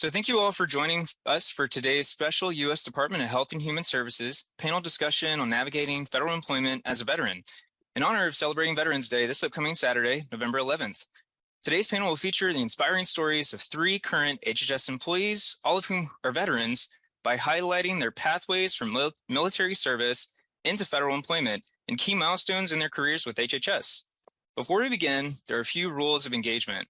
So thank you all for joining us for today's special U.S. Department of Health and Human Services panel discussion on navigating federal employment as a veteran, in honor of celebrating Veterans Day this upcoming Saturday, November 11th. Today's panel will feature the inspiring stories of 3 current HHS employees, all of whom are veterans, by highlighting their pathways from military service into federal employment and key milestones in their careers with HHS. Before we begin, there are a few rules of engagement.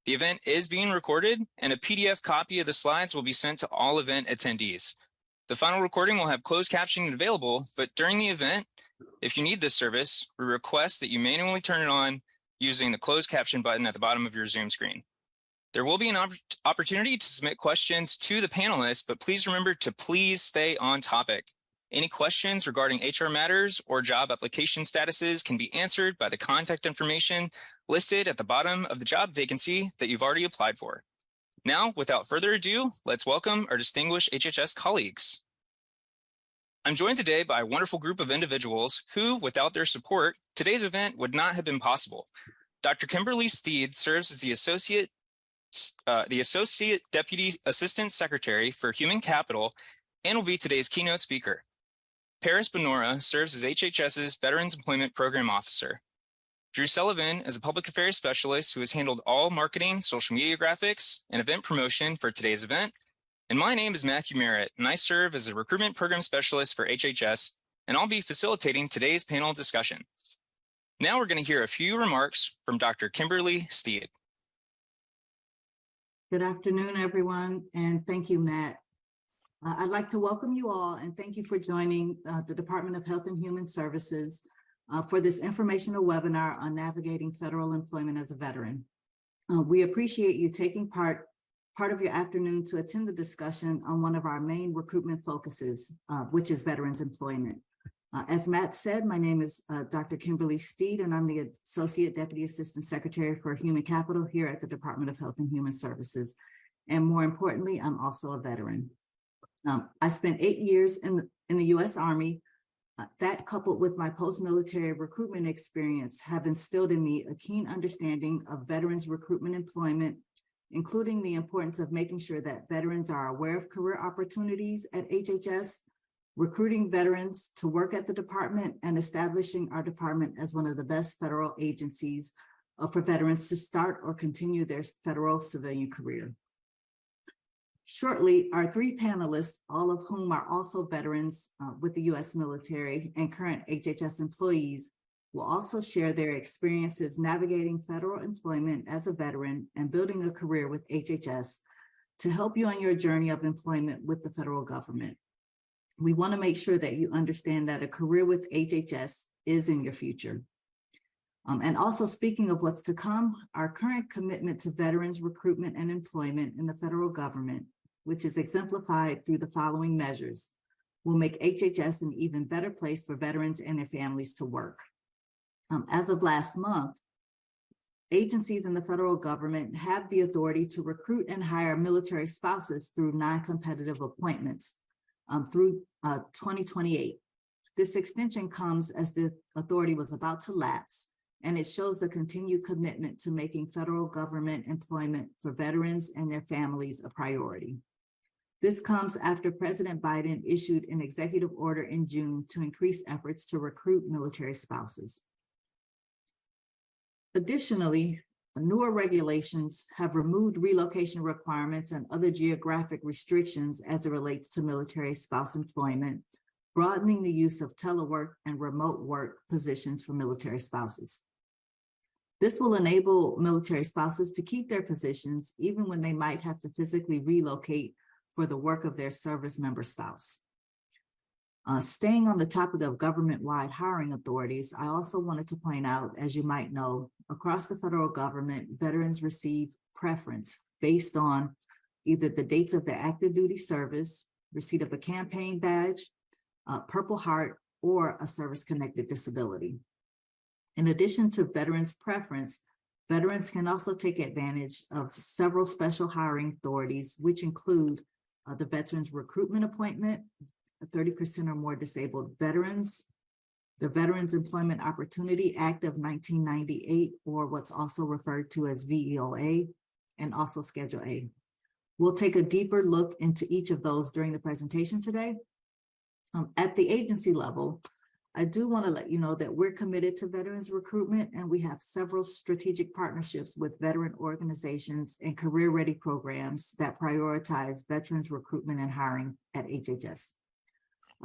The event is being recorded, and a PDF copy of the slides will be sent to all event attendees. The final recording will have closed captioning available, but during the event, if you need this service, we request that you manually turn it on using the closed caption button at the bottom of your Zoom screen. There will be an opportunity to submit questions to the panelists, but please remember to please stay on topic. Any questions regarding HR matters or job application statuses can be answered by the contact information listed at the bottom of the job vacancy that you've already applied for. Now, without further ado, let's welcome our distinguished HHS colleagues. I'm joined today by a wonderful group of individuals who, without their support, today's event would not have been possible. Dr. Kimberly Steed serves as the Associate Deputy Assistant Secretary for Human Capital and will be today's keynote speaker. Paris Benora serves as HHS's Veterans Employment Program Officer. Drew Sullivan is a public affairs specialist who has handled all marketing, social media graphics, and event promotion for today's event. And my name is Matthew Merritt, and I serve as a recruitment program specialist for HHS, and I'll be facilitating today's panel discussion. Now we're going to hear a few remarks from Dr. Kimberly Steed. Good afternoon, everyone, and thank you, Matt. I'd like to welcome you all and thank you for joining the Department of Health and Human Services for this informational webinar on navigating federal employment as a veteran. We appreciate you taking part of your afternoon to attend the discussion on one of our main recruitment focuses, which is veterans employment. As Matt said, my name is Dr. Kimberly Steed, and I'm the Associate Deputy Assistant Secretary for Human Capital here at the Department of Health and Human Services. And more importantly, I'm also a veteran. I spent 8 years in the U.S. Army. That, coupled with my post-military recruitment experience, have instilled in me a keen understanding of veterans recruitment employment, including the importance of making sure that veterans are aware of career opportunities at HHS, recruiting veterans to work at the department, and establishing our department as one of the best federal agencies for veterans to start or continue their federal civilian career. Shortly, our 3 panelists, all of whom are also veterans with the U.S. military and current HHS employees, will also share their experiences navigating federal employment as a veteran and building a career with HHS to help you on your journey of employment with the federal government. We want to make sure that you understand that a career with HHS is in your future. And also, speaking of what's to come, our current commitment to veterans recruitment and employment in the federal government, which is exemplified through the following measures, will make HHS an even better place for veterans and their families to work. As of last month, agencies in the federal government have the authority to recruit and hire military spouses through non-competitive appointments through 2028. This extension comes as the authority was about to lapse, and it shows a continued commitment to making federal government employment for veterans and their families a priority. This comes after President Biden issued an executive order in June to increase efforts to recruit military spouses. Additionally, newer regulations have removed relocation requirements and other geographic restrictions as it relates to military spouse employment, broadening the use of telework and remote work positions for military spouses. This will enable military spouses to keep their positions even when they might have to physically relocate for the work of their service member spouse. Staying on the topic of government-wide hiring authorities, I also wanted to point out, as you might know, across the federal government, veterans receive preference based on either the dates of their active duty service, receipt of a campaign badge, Purple Heart, or a service-connected disability. In addition to veterans' preference, veterans can also take advantage of several special hiring authorities, which include the Veterans Recruitment Appointment, 30% or more disabled veterans, the Veterans Employment Opportunity Act of 1998, or what's also referred to as VEOA, and also Schedule A. We'll take a deeper look into each of those during the presentation today. At the agency level, I do want to let you know that we're committed to veterans recruitment, and we have several strategic partnerships with veteran organizations and career-ready programs that prioritize veterans recruitment and hiring at HHS.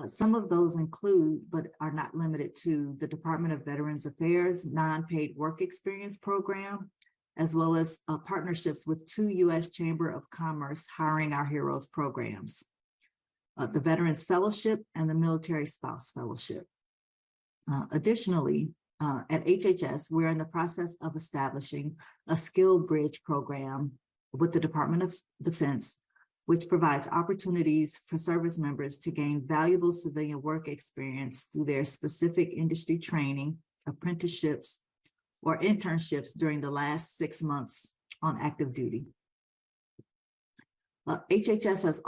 Some of those include, but are not limited to, the Department of Veterans Affairs non-paid work experience program, as well as partnerships with 2 U.S. Chamber of Commerce Hiring Our Heroes programs, the Veterans Fellowship and the Military Spouse Fellowship. Additionally, at HHS, we're in the process of establishing a skill bridge program with the Department of Defense, which provides opportunities for service members to gain valuable civilian work experience through their specific industry training, apprenticeships, or internships during the last 6 months on active duty. HHS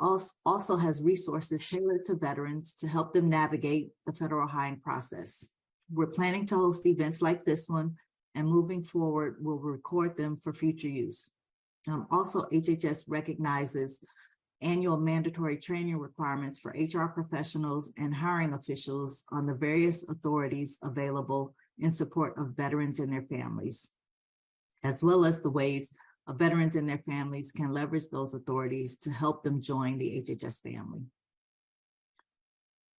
also has resources tailored to veterans to help them navigate the federal hiring process. We're planning to host events like this one, and moving forward, we'll record them for future use. Also, HHS recognizes annual mandatory training requirements for HR professionals and hiring officials on the various authorities available in support of veterans and their families, as well as the ways veterans and their families can leverage those authorities to help them join the HHS family.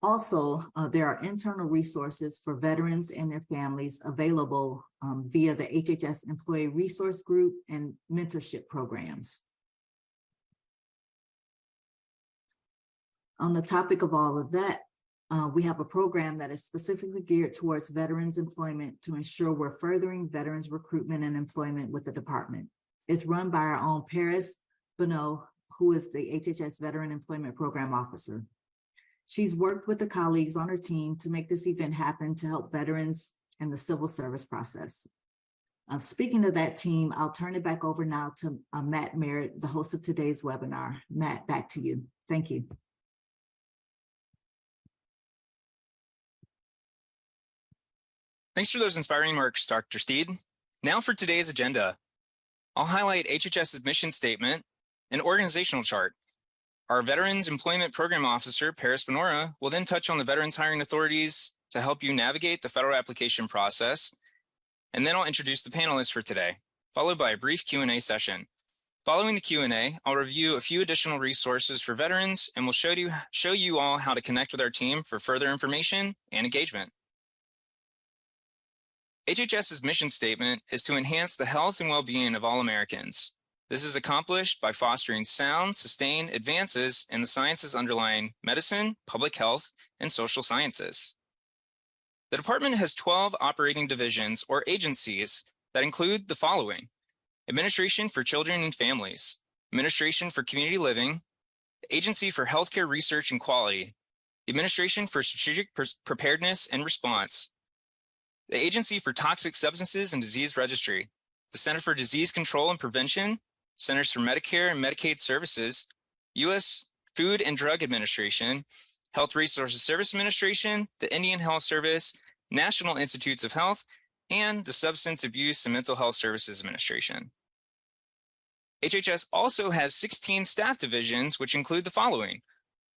Also, there are internal resources for veterans and their families available via the HHS Employee Resource Group and mentorship programs. On the topic of all of that, we have a program that is specifically geared towards veterans employment to ensure we're furthering veterans recruitment and employment with the department. It's run by our own Paris Bonneau, who is the HHS Veteran Employment Program Officer. She's worked with the colleagues on her team to make this event happen to help veterans in the civil service process. Speaking of that team, I'll turn it back over now to Matt Merritt, the host of today's webinar. Matt, back to you. Thank you. Thanks for those inspiring remarks, Dr. Steed. Now for today's agenda. I'll highlight HHS's mission statement and organizational chart. Our Veterans Employment Program Officer, Paris Benora, will then touch on the veterans hiring authorities to help you navigate the federal application process. And then I'll introduce the panelists for today, followed by a brief Q&A session. Following the Q&A, I'll review a few additional resources for veterans, and we'll show you all how to connect with our team for further information and engagement. HHS's mission statement is to enhance the health and well-being of all Americans. This is accomplished by fostering sound, sustained advances in the sciences underlying medicine, public health, and social sciences. The department has 12 operating divisions or agencies that include the following: Administration for Children and Families, Administration for Community Living, Agency for Healthcare Research and Quality, the Administration for Strategic Preparedness and Response, the Agency for Toxic Substances and Disease Registry, the Center for Disease Control and Prevention, Centers for Medicare and Medicaid Services, U.S. Food and Drug Administration, Health Resources Service Administration, the Indian Health Service, National Institutes of Health, and the Substance Abuse and Mental Health Services Administration. HHS also has 16 staff divisions, which include the following: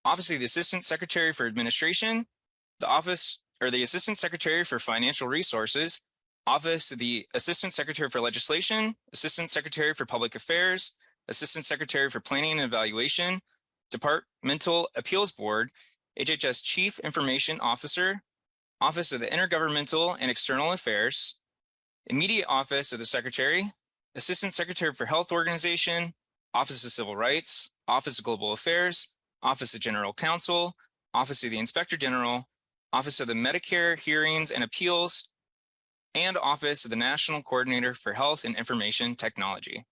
Office of the Assistant Secretary for Administration, the Assistant Secretary for Financial Resources, Office of the Assistant Secretary for Legislation, Assistant Secretary for Public Affairs, Assistant Secretary for Planning and Evaluation, Departmental Appeals Board, HHS Chief Information Officer, Office of the Intergovernmental and External Affairs, Immediate Office of the Secretary, Assistant Secretary for Health Organization, Office of Civil Rights, Office of Global Affairs, Office of General Counsel, Office of the Inspector General, Office of the Medicare Hearings and Appeals, and Office of the National Coordinator for Health and Information Technology.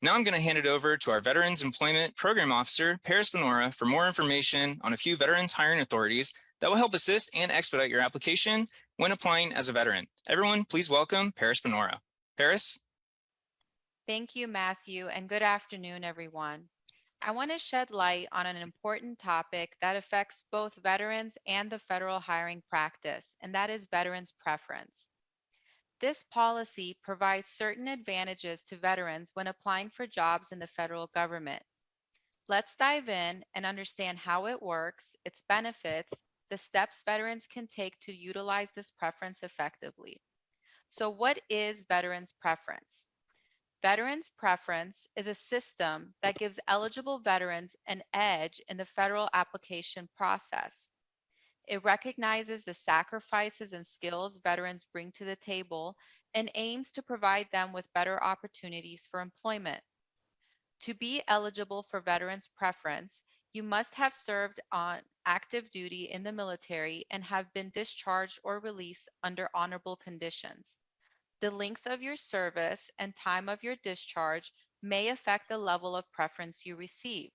Now I'm going to hand it over to our Veterans Employment Program Officer, Paris Benora, for more information on a few veterans hiring authorities that will help assist and expedite your application when applying as a veteran. Everyone, please welcome Paris Benora. Paris? Thank you, Matthew, and good afternoon, everyone. I want to shed light on an important topic that affects both veterans and the federal hiring practice, and that is veterans preference. This policy provides certain advantages to veterans when applying for jobs in the federal government. Let's dive in and understand how it works, its benefits, the steps veterans can take to utilize this preference effectively. So, what is veterans preference? Veterans preference is a system that gives eligible veterans an edge in the federal application process. It recognizes the sacrifices and skills veterans bring to the table and aims to provide them with better opportunities for employment. To be eligible for veterans preference, you must have served on active duty in the military and have been discharged or released under honorable conditions. The length of your service and time of your discharge may affect the level of preference you receive.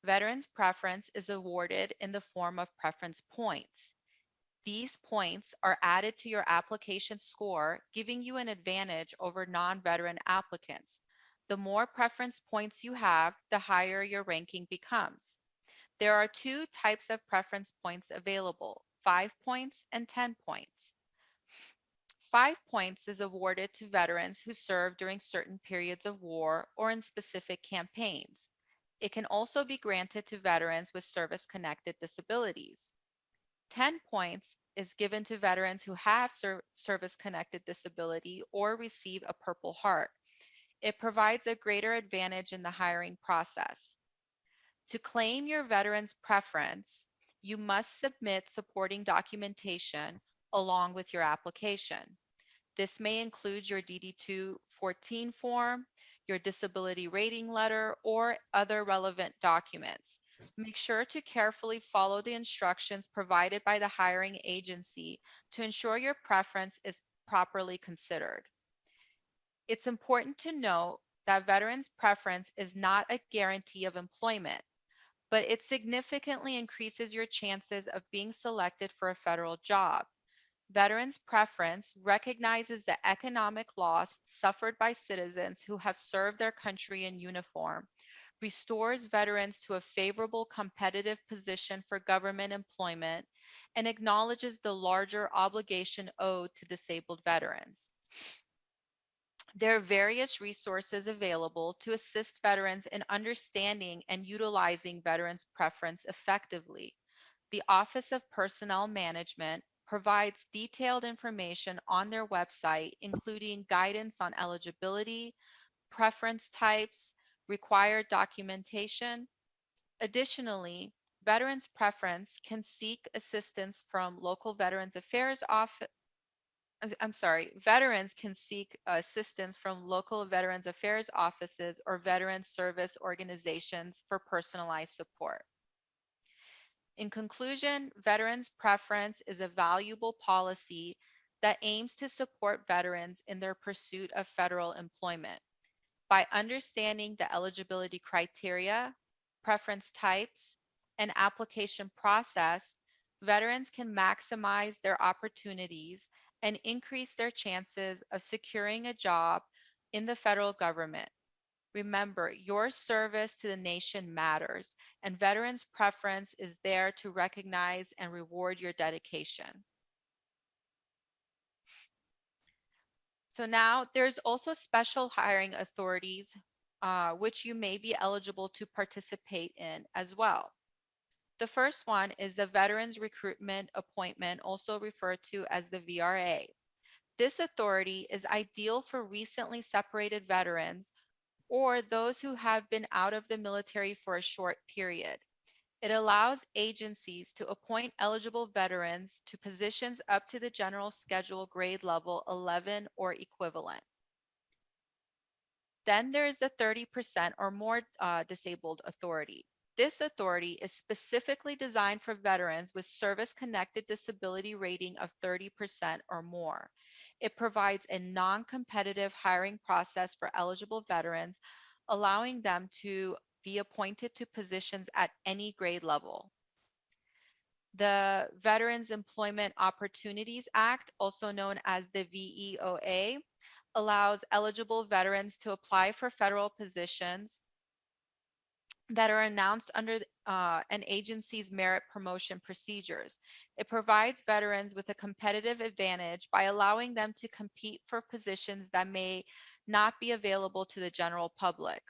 Veterans preference is awarded in the form of preference points. These points are added to your application score, giving you an advantage over non-veteran applicants. The more preference points you have, the higher your ranking becomes. There are two types of preference points available, 5 points and 10 points. 5 points is awarded to veterans who served during certain periods of war or in specific campaigns. It can also be granted to veterans with service-connected disabilities. 10 points is given to veterans who have service-connected disability or receive a Purple Heart. It provides a greater advantage in the hiring process. To claim your veteran's preference, you must submit supporting documentation along with your application. This may include your DD-214 form, your disability rating letter, or other relevant documents. Make sure to carefully follow the instructions provided by the hiring agency to ensure your preference is properly considered. It's important to note that veterans' preference is not a guarantee of employment, but it significantly increases your chances of being selected for a federal job. Veterans' preference recognizes the economic loss suffered by citizens who have served their country in uniform, restores veterans to a favorable competitive position for government employment, and acknowledges the larger obligation owed to disabled veterans. There are various resources available to assist veterans in understanding and utilizing veterans' preference effectively. The Office of Personnel Management provides detailed information on their website, including guidance on eligibility, preference types, required documentation. Additionally, Veterans Preference can seek assistance from local Veterans Affairs office. Veterans can seek assistance from local Veterans Affairs offices or veteran service organizations for personalized support. In conclusion, Veterans Preference is a valuable policy that aims to support veterans in their pursuit of federal employment. By understanding the eligibility criteria, preference types, and application process, veterans can maximize their opportunities and increase their chances of securing a job in the federal government. Remember, your service to the nation matters, and Veterans Preference is there to recognize and reward your dedication. So now there's also special hiring authorities, which you may be eligible to participate in as well. The first one is the Veterans Recruitment Appointment, also referred to as the VRA. This authority is ideal for recently separated veterans or those who have been out of the military for a short period. It allows agencies to appoint eligible veterans to positions up to the general schedule grade level 11 or equivalent. Then there is the 30% or more disabled authority. This authority is specifically designed for veterans with service-connected disability rating of 30% or more. It provides a non-competitive hiring process for eligible veterans, allowing them to be appointed to positions at any grade level. The Veterans Employment Opportunities Act, also known as the VEOA, allows eligible veterans to apply for federal positions that are announced under an agency's merit promotion procedures. It provides veterans with a competitive advantage by allowing them to compete for positions that may not be available to the general public.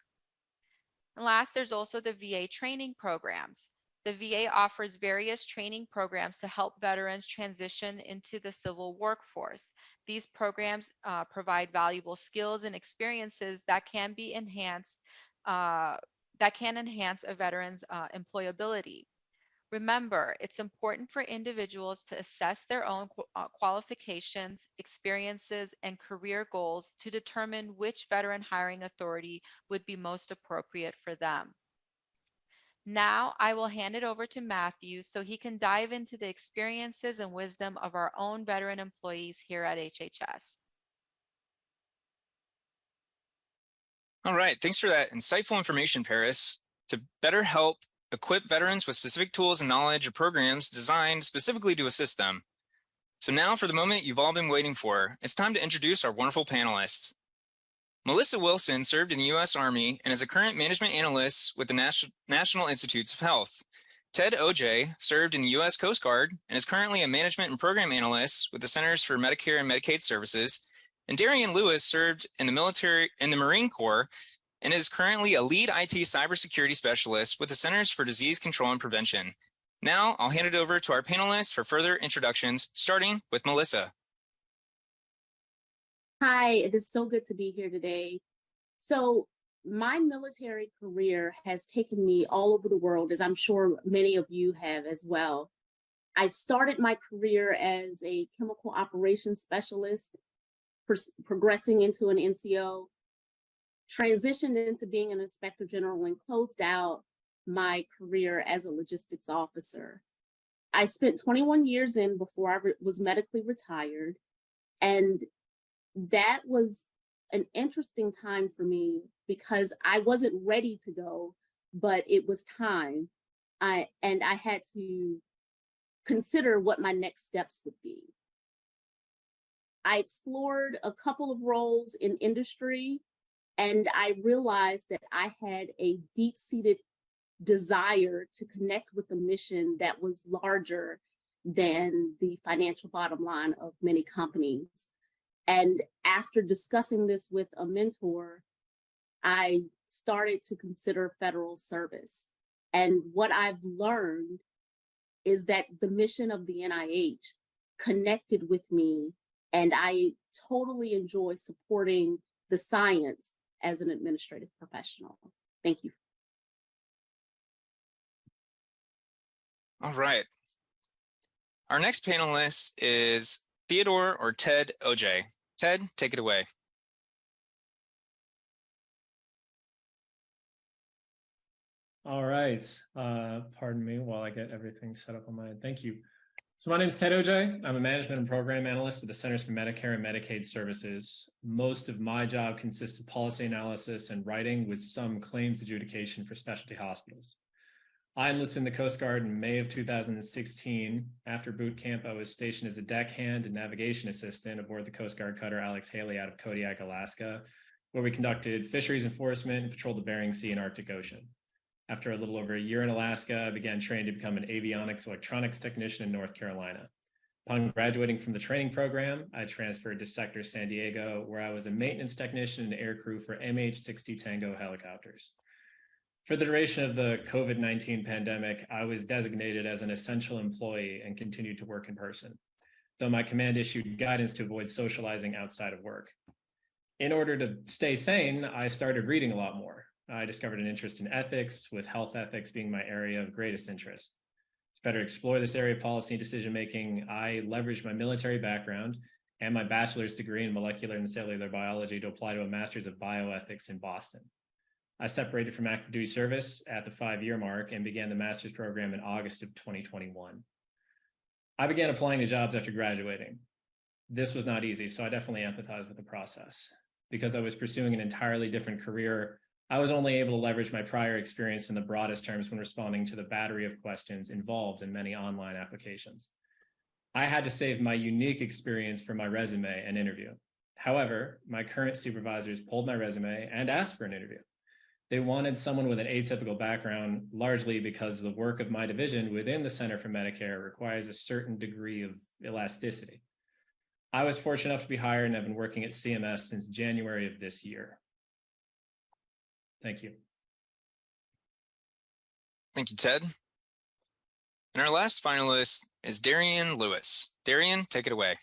And last, there's also the VA training programs. The VA offers various training programs to help veterans transition into the civil workforce. These programs provide valuable skills and experiences that can be enhanced, that can enhance a veteran's employability. Remember, it's important for individuals to assess their own qualifications, experiences, and career goals to determine which veteran hiring authority would be most appropriate for them. Now, I will hand it over to Matthew so he can dive into the experiences and wisdom of our own veteran employees here at HHS. All right, thanks for that insightful information, Paris. To better help equip veterans with specific tools and knowledge or programs designed specifically to assist them. So now for the moment you've all been waiting for, it's time to introduce our wonderful panelists. Melissa Wilson served in the U.S. Army and is a current management analyst with the National Institutes of Health. Ted Oj served in the U.S. Coast Guard and is currently a management and program analyst with the Centers for Medicare and Medicaid Services. And Darian Lewis served in the Marine Corps and is currently a lead IT cybersecurity specialist with the Centers for Disease Control and Prevention. Now I'll hand it over to our panelists for further introductions, starting with Melissa. Hi, it is so good to be here today. So my military career has taken me all over the world, as I'm sure many of you have as well. I started my career as a chemical operations specialist, progressing into an NCO, transitioned into being an inspector general, and closed out my career as a logistics officer. I spent 21 years in before I was medically retired, and that was an interesting time for me because I wasn't ready to go, but it was time. I had to consider what my next steps would be. I explored a couple of roles in industry, and I realized that I had a deep-seated desire to connect with a mission that was larger than the financial bottom line of many companies. And after discussing this with a mentor, I started to consider federal service. And what I've learned is that the mission of the NIH connected with me, and I totally enjoy supporting the science as an administrative professional. Thank you. All right. Our next panelist is Theodore or Ted Oj. Ted, take it away. All right. Pardon me while I get everything set up on my end. Thank you. So my name is Ted Oj. I'm a management and program analyst at the Centers for Medicare and Medicaid Services. Most of my job consists of policy analysis and writing with some claims adjudication for specialty hospitals. I enlisted in the Coast Guard in May of 2016. After boot camp, I was stationed as a deckhand and navigation assistant aboard the Coast Guard cutter Alex Haley out of Kodiak, Alaska, where we conducted fisheries enforcement and patrolled the Bering Sea and Arctic Ocean. After a little over a year in Alaska, I began training to become an avionics electronics technician in North Carolina. Upon graduating from the training program, I transferred to Sector San Diego, where I was a maintenance technician and aircrew for MH-60 Tango helicopters. For the duration of the COVID-19 pandemic, I was designated as an essential employee and continued to work in person, though my command issued guidance to avoid socializing outside of work. In order to stay sane, I started reading a lot more. I discovered an interest in ethics, with health ethics being my area of greatest interest. To better explore this area of policy and decision-making, I leveraged my military background and my bachelor's degree in molecular and cellular biology to apply to a master's of bioethics in Boston. I separated from active duty service at the 5-year mark and began the master's program in August of 2021. I began applying to jobs after graduating. This was not easy, so I definitely empathize with the process. Because I was pursuing an entirely different career, I was only able to leverage my prior experience in the broadest terms when responding to the battery of questions involved in many online applications. I had to save my unique experience for my resume and interview. However, my current supervisors pulled my resume and asked for an interview. They wanted someone with an atypical background, largely because the work of my division within the Center for Medicare requires a certain degree of elasticity. I was fortunate enough to be hired and have been working at CMS since January of this year. Thank you. Thank you, Ted. And our last finalist is Darian Lewis. Darian, take it away.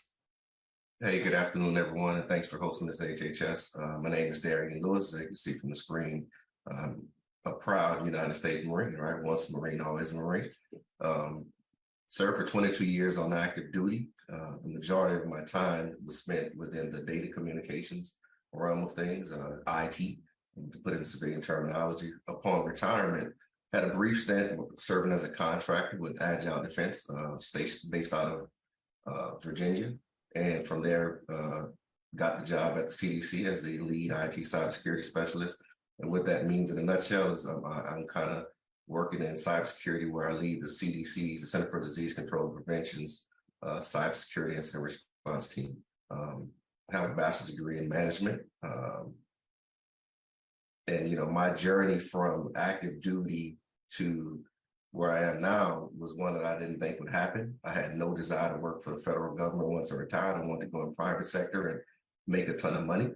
Hey, good afternoon, everyone, and thanks for hosting this HHS. My name is Darian Lewis, as you can see from the screen. A proud United States Marine, right? Once a Marine, always a Marine. Served for 22 years on active duty. The majority of my time was spent within the data communications realm of things, IT, to put it in civilian terminology. Upon retirement, had a brief stint serving as a contractor with Agile Defense, based out of Virginia. And from there, got the job at the CDC as the lead IT cybersecurity specialist. And what that means in a nutshell is I'm kind of working in cybersecurity, where I lead the CDC's, the Center for Disease Control and Prevention's cybersecurity incident response team. I have a bachelor's degree in management. And, my journey from active duty to where I am now was one that I didn't think would happen. I had no desire to work for the federal government once I retired. I wanted to go in private sector and make a ton of money.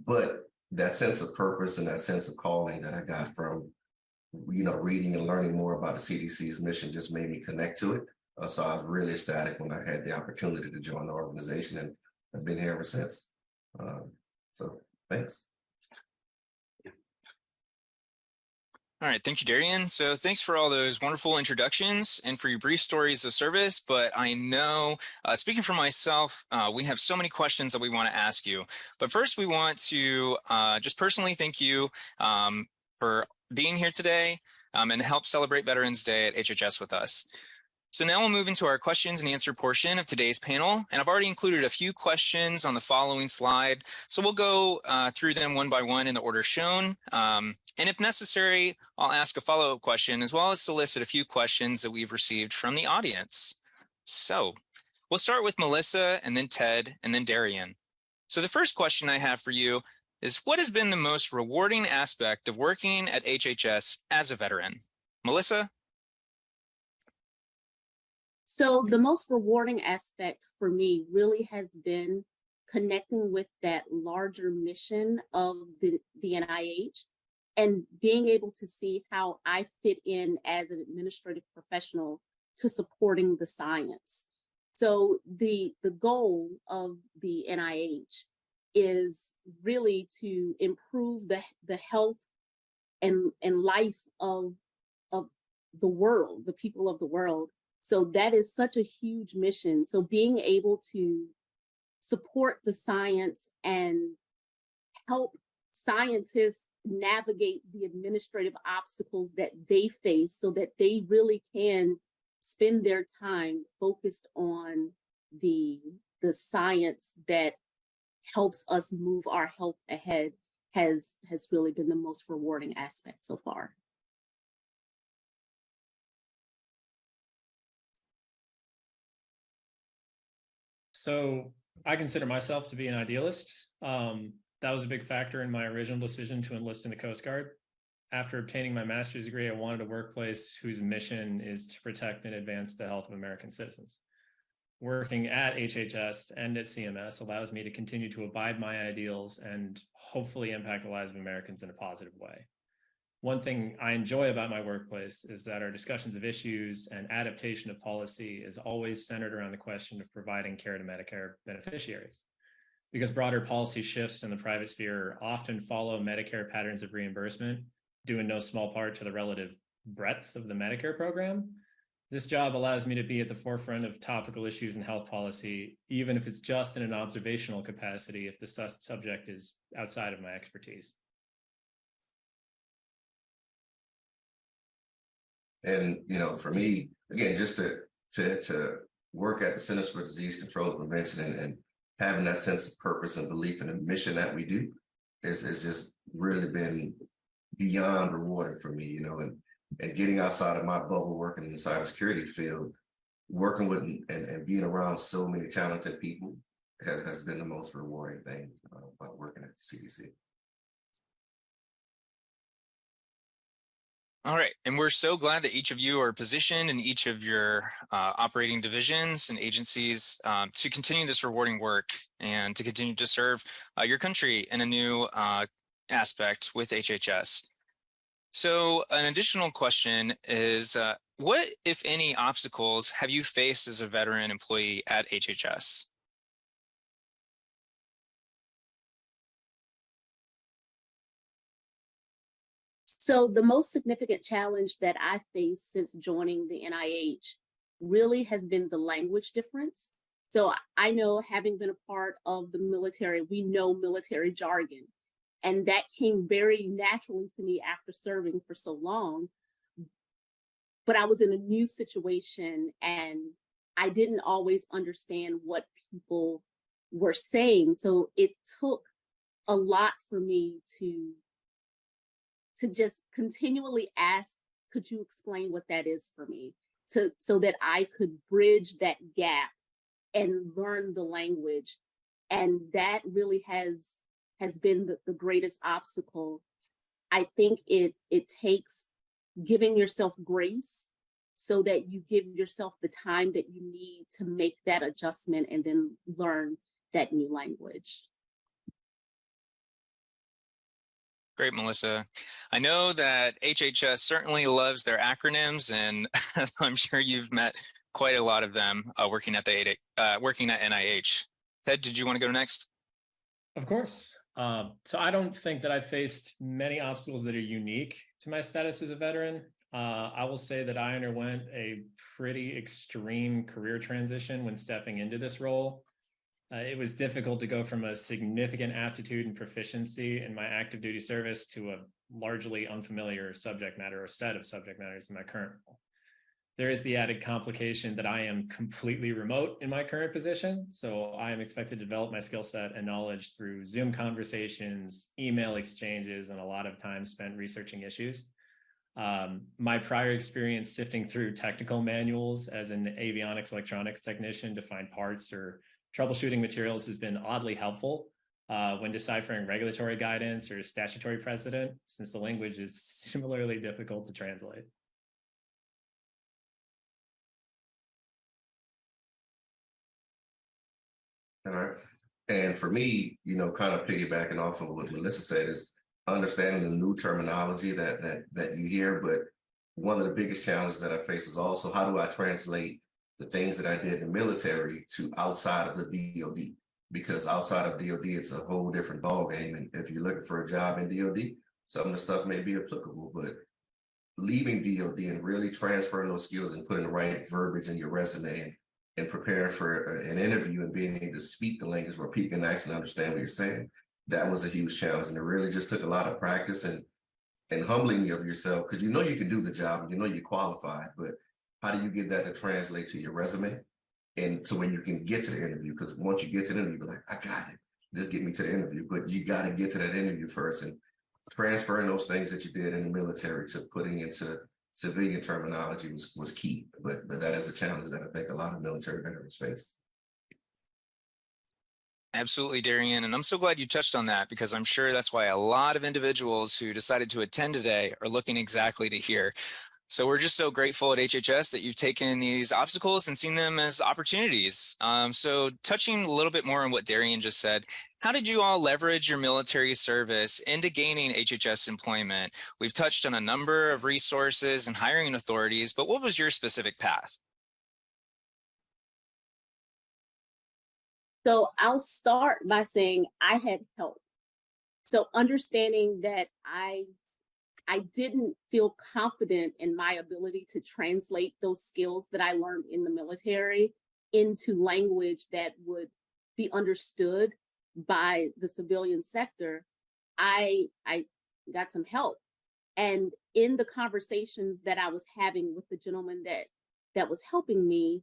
But that sense of purpose and that sense of calling that I got from, reading and learning more about the CDC's mission just made me connect to it. So I was really ecstatic when I had the opportunity to join the organization, and I've been here ever since. So thanks. All right, thank you, Darian. So thanks for all those wonderful introductions and for your brief stories of service. But I know, speaking for myself, we have so many questions that we want to ask you. But first, we want to just personally thank you for being here today and help celebrate Veterans Day at HHS with us. So now we'll move into our questions and answer portion of today's panel. And I've already included a few questions on the following slide. So we'll go through them one by one in the order shown. And if necessary, I'll ask a follow-up question, as well as solicit a few questions that we've received from the audience. So we'll start with Melissa, and then Ted, and then Darian. So the first question I have for you is, what has been the most rewarding aspect of working at HHS as a veteran? Melissa? So the most rewarding aspect for me really has been connecting with that larger mission of the NIH and being able to see how I fit in as an administrative professional to supporting the science. So the goal of the NIH is really to improve the health and life of the world, the people of the world. So that is such a huge mission. So being able to support the science and help scientists navigate the administrative obstacles that they face so that they really can spend their time focused on the science that helps us move our health ahead has really been the most rewarding aspect so far. So I consider myself to be an idealist. That was a big factor in my original decision to enlist in the Coast Guard. After obtaining my master's degree, I wanted a workplace whose mission is to protect and advance the health of American citizens. Working at HHS and at CMS allows me to continue to abide my ideals and hopefully impact the lives of Americans in a positive way. One thing I enjoy about my workplace is that our discussions of issues and adaptation of policy is always centered around the question of providing care to Medicare beneficiaries. Because broader policy shifts in the private sphere often follow Medicare patterns of reimbursement, due in no small part to the relative breadth of the Medicare program, this job allows me to be at the forefront of topical issues in health policy, even if it's just in an observational capacity if the subject is outside of my expertise. And, for me, again, just to work at the Centers for Disease Control and Prevention and having that sense of purpose and belief in the mission that we do is just really been beyond rewarding for me, and getting outside of my bubble, working in the cybersecurity field, working with and being around so many talented people has been the most rewarding thing about working at the CDC. All right, and we're so glad that each of you are positioned in each of your operating divisions and agencies to continue this rewarding work and to continue to serve your country in a new aspect with HHS. So an additional question is, what, if any, obstacles have you faced as a veteran employee at HHS? So the most significant challenge that I faced since joining the NIH really has been the language difference. So I know, having been a part of the military, we know military jargon, and that came very naturally to me after serving for so long. But I was in a new situation and I didn't always understand what people were saying. So it took a lot for me to just continually ask, could you explain what that is for me? So that I could bridge that gap and learn the language. And that really has been the greatest obstacle. I think it takes giving yourself grace so that you give yourself the time that you need to make that adjustment and then learn that new language. Great, Melissa. I know that HHS certainly loves their acronyms, and I'm sure you've met quite a lot of them working at NIH. Ted, did you want to go next? Of course. So I don't think that I faced many obstacles that are unique to my status as a veteran. I will say that I underwent a pretty extreme career transition when stepping into this role. It was difficult to go from a significant aptitude and proficiency in my active duty service to a largely unfamiliar subject matter or set of subject matters in my current role. There is the added complication that I am completely remote in my current position. So I am expected to develop my skill set and knowledge through Zoom conversations, email exchanges, and a lot of time spent researching issues. My prior experience sifting through technical manuals as an avionics electronics technician to find parts or troubleshooting materials has been oddly helpful when deciphering regulatory guidance or statutory precedent, since the language is similarly difficult to translate. All right. And for me, kind of piggybacking off of what Melissa said, is understanding the new terminology that you hear. But one of the biggest challenges that I faced was also, how do I translate the things that I did in the military to outside of the DoD? Because outside of DoD, it's a whole different ballgame. And if you're looking for a job in DoD, some of the stuff may be applicable, but leaving DoD and really transferring those skills and putting the right verbiage in your resume and preparing for an interview and being able to speak the language where people can actually understand what you're saying, that was a huge challenge. And it really just took a lot of practice and humbling of yourself, because you can do the job and you're qualified, but how do you get that to translate to your resume and to when you can get to the interview? Because once you get to the interview, you're like, I got it, just get me to the interview. But you got to get to that interview first, and transferring those things that you did in the military to putting into civilian terminology was key. But that is a challenge that I think a lot of military veterans face. Absolutely, Darian. And I'm so glad you touched on that, because I'm sure that's why a lot of individuals who decided to attend today are looking exactly to hear. So we're just so grateful at HHS that you've taken these obstacles and seen them as opportunities. So touching a little bit more on what Darian just said, how did you all leverage your military service into gaining HHS employment? We've touched on a number of resources and hiring authorities, but what was your specific path? So I'll start by saying I had help. So understanding that I didn't feel confident in my ability to translate those skills that I learned in the military into language that would be understood by the civilian sector, I got some help. And in the conversations that I was having with the gentleman that was helping me,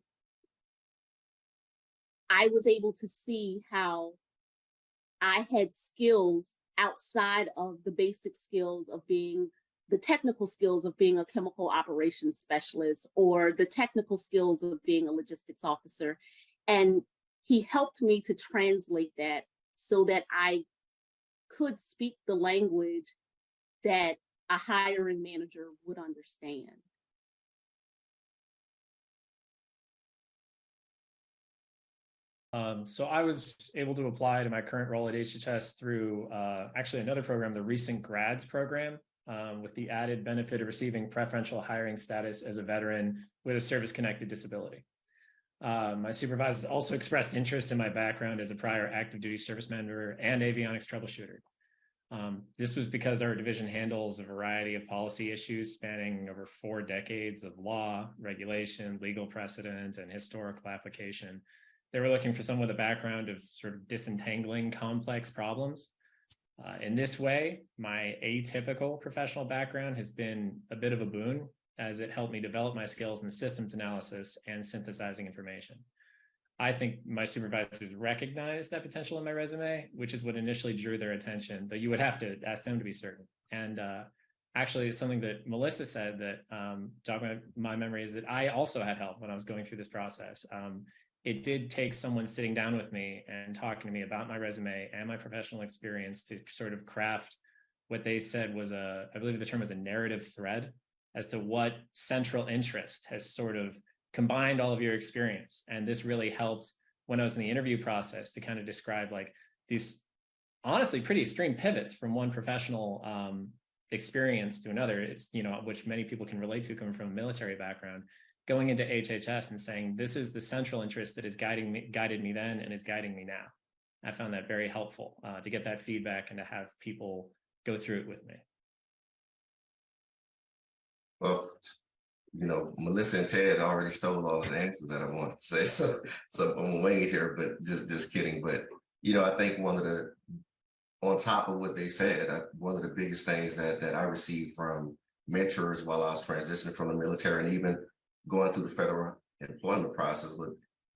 I was able to see how I had skills outside of the basic skills of being the technical skills of being a chemical operations specialist or the technical skills of being a logistics officer. And he helped me to translate that so that I could speak the language that a hiring manager would understand. So I was able to apply to my current role at HHS through actually another program, the Recent Grads program, with the added benefit of receiving preferential hiring status as a veteran with a service-connected disability. My supervisors also expressed interest in my background as a prior active duty service member and avionics troubleshooter. This was because our division handles a variety of policy issues spanning over 4 decades of law, regulation, legal precedent, and historical application. They were looking for someone with a background of sort of disentangling complex problems. In this way, my atypical professional background has been a bit of a boon, as it helped me develop my skills in systems analysis and synthesizing information. I think my supervisors recognized that potential in my resume, which is what initially drew their attention, but you would have to ask them to be certain. And actually, something that Melissa said that jogged my memory is that I also had help when I was going through this process. It did take someone sitting down with me and talking to me about my resume and my professional experience to sort of craft what they said was I believe the term was a narrative thread as to what central interest has sort of combined all of your experience. And this really helped when I was in the interview process to kind of describe like these honestly pretty extreme pivots from one professional experience to another. It's, which many people can relate to coming from a military background, going into HHS and saying, this is the central interest that is guided me then and is guiding me now. I found that very helpful to get that feedback and to have people go through it with me. Well, Melissa and Ted already stole all of the answers that I wanted to say. So I'm winging here, but just kidding. But, I think on top of what they said, one of the biggest things that I received from mentors while I was transitioning from the military and even going through the federal employment process,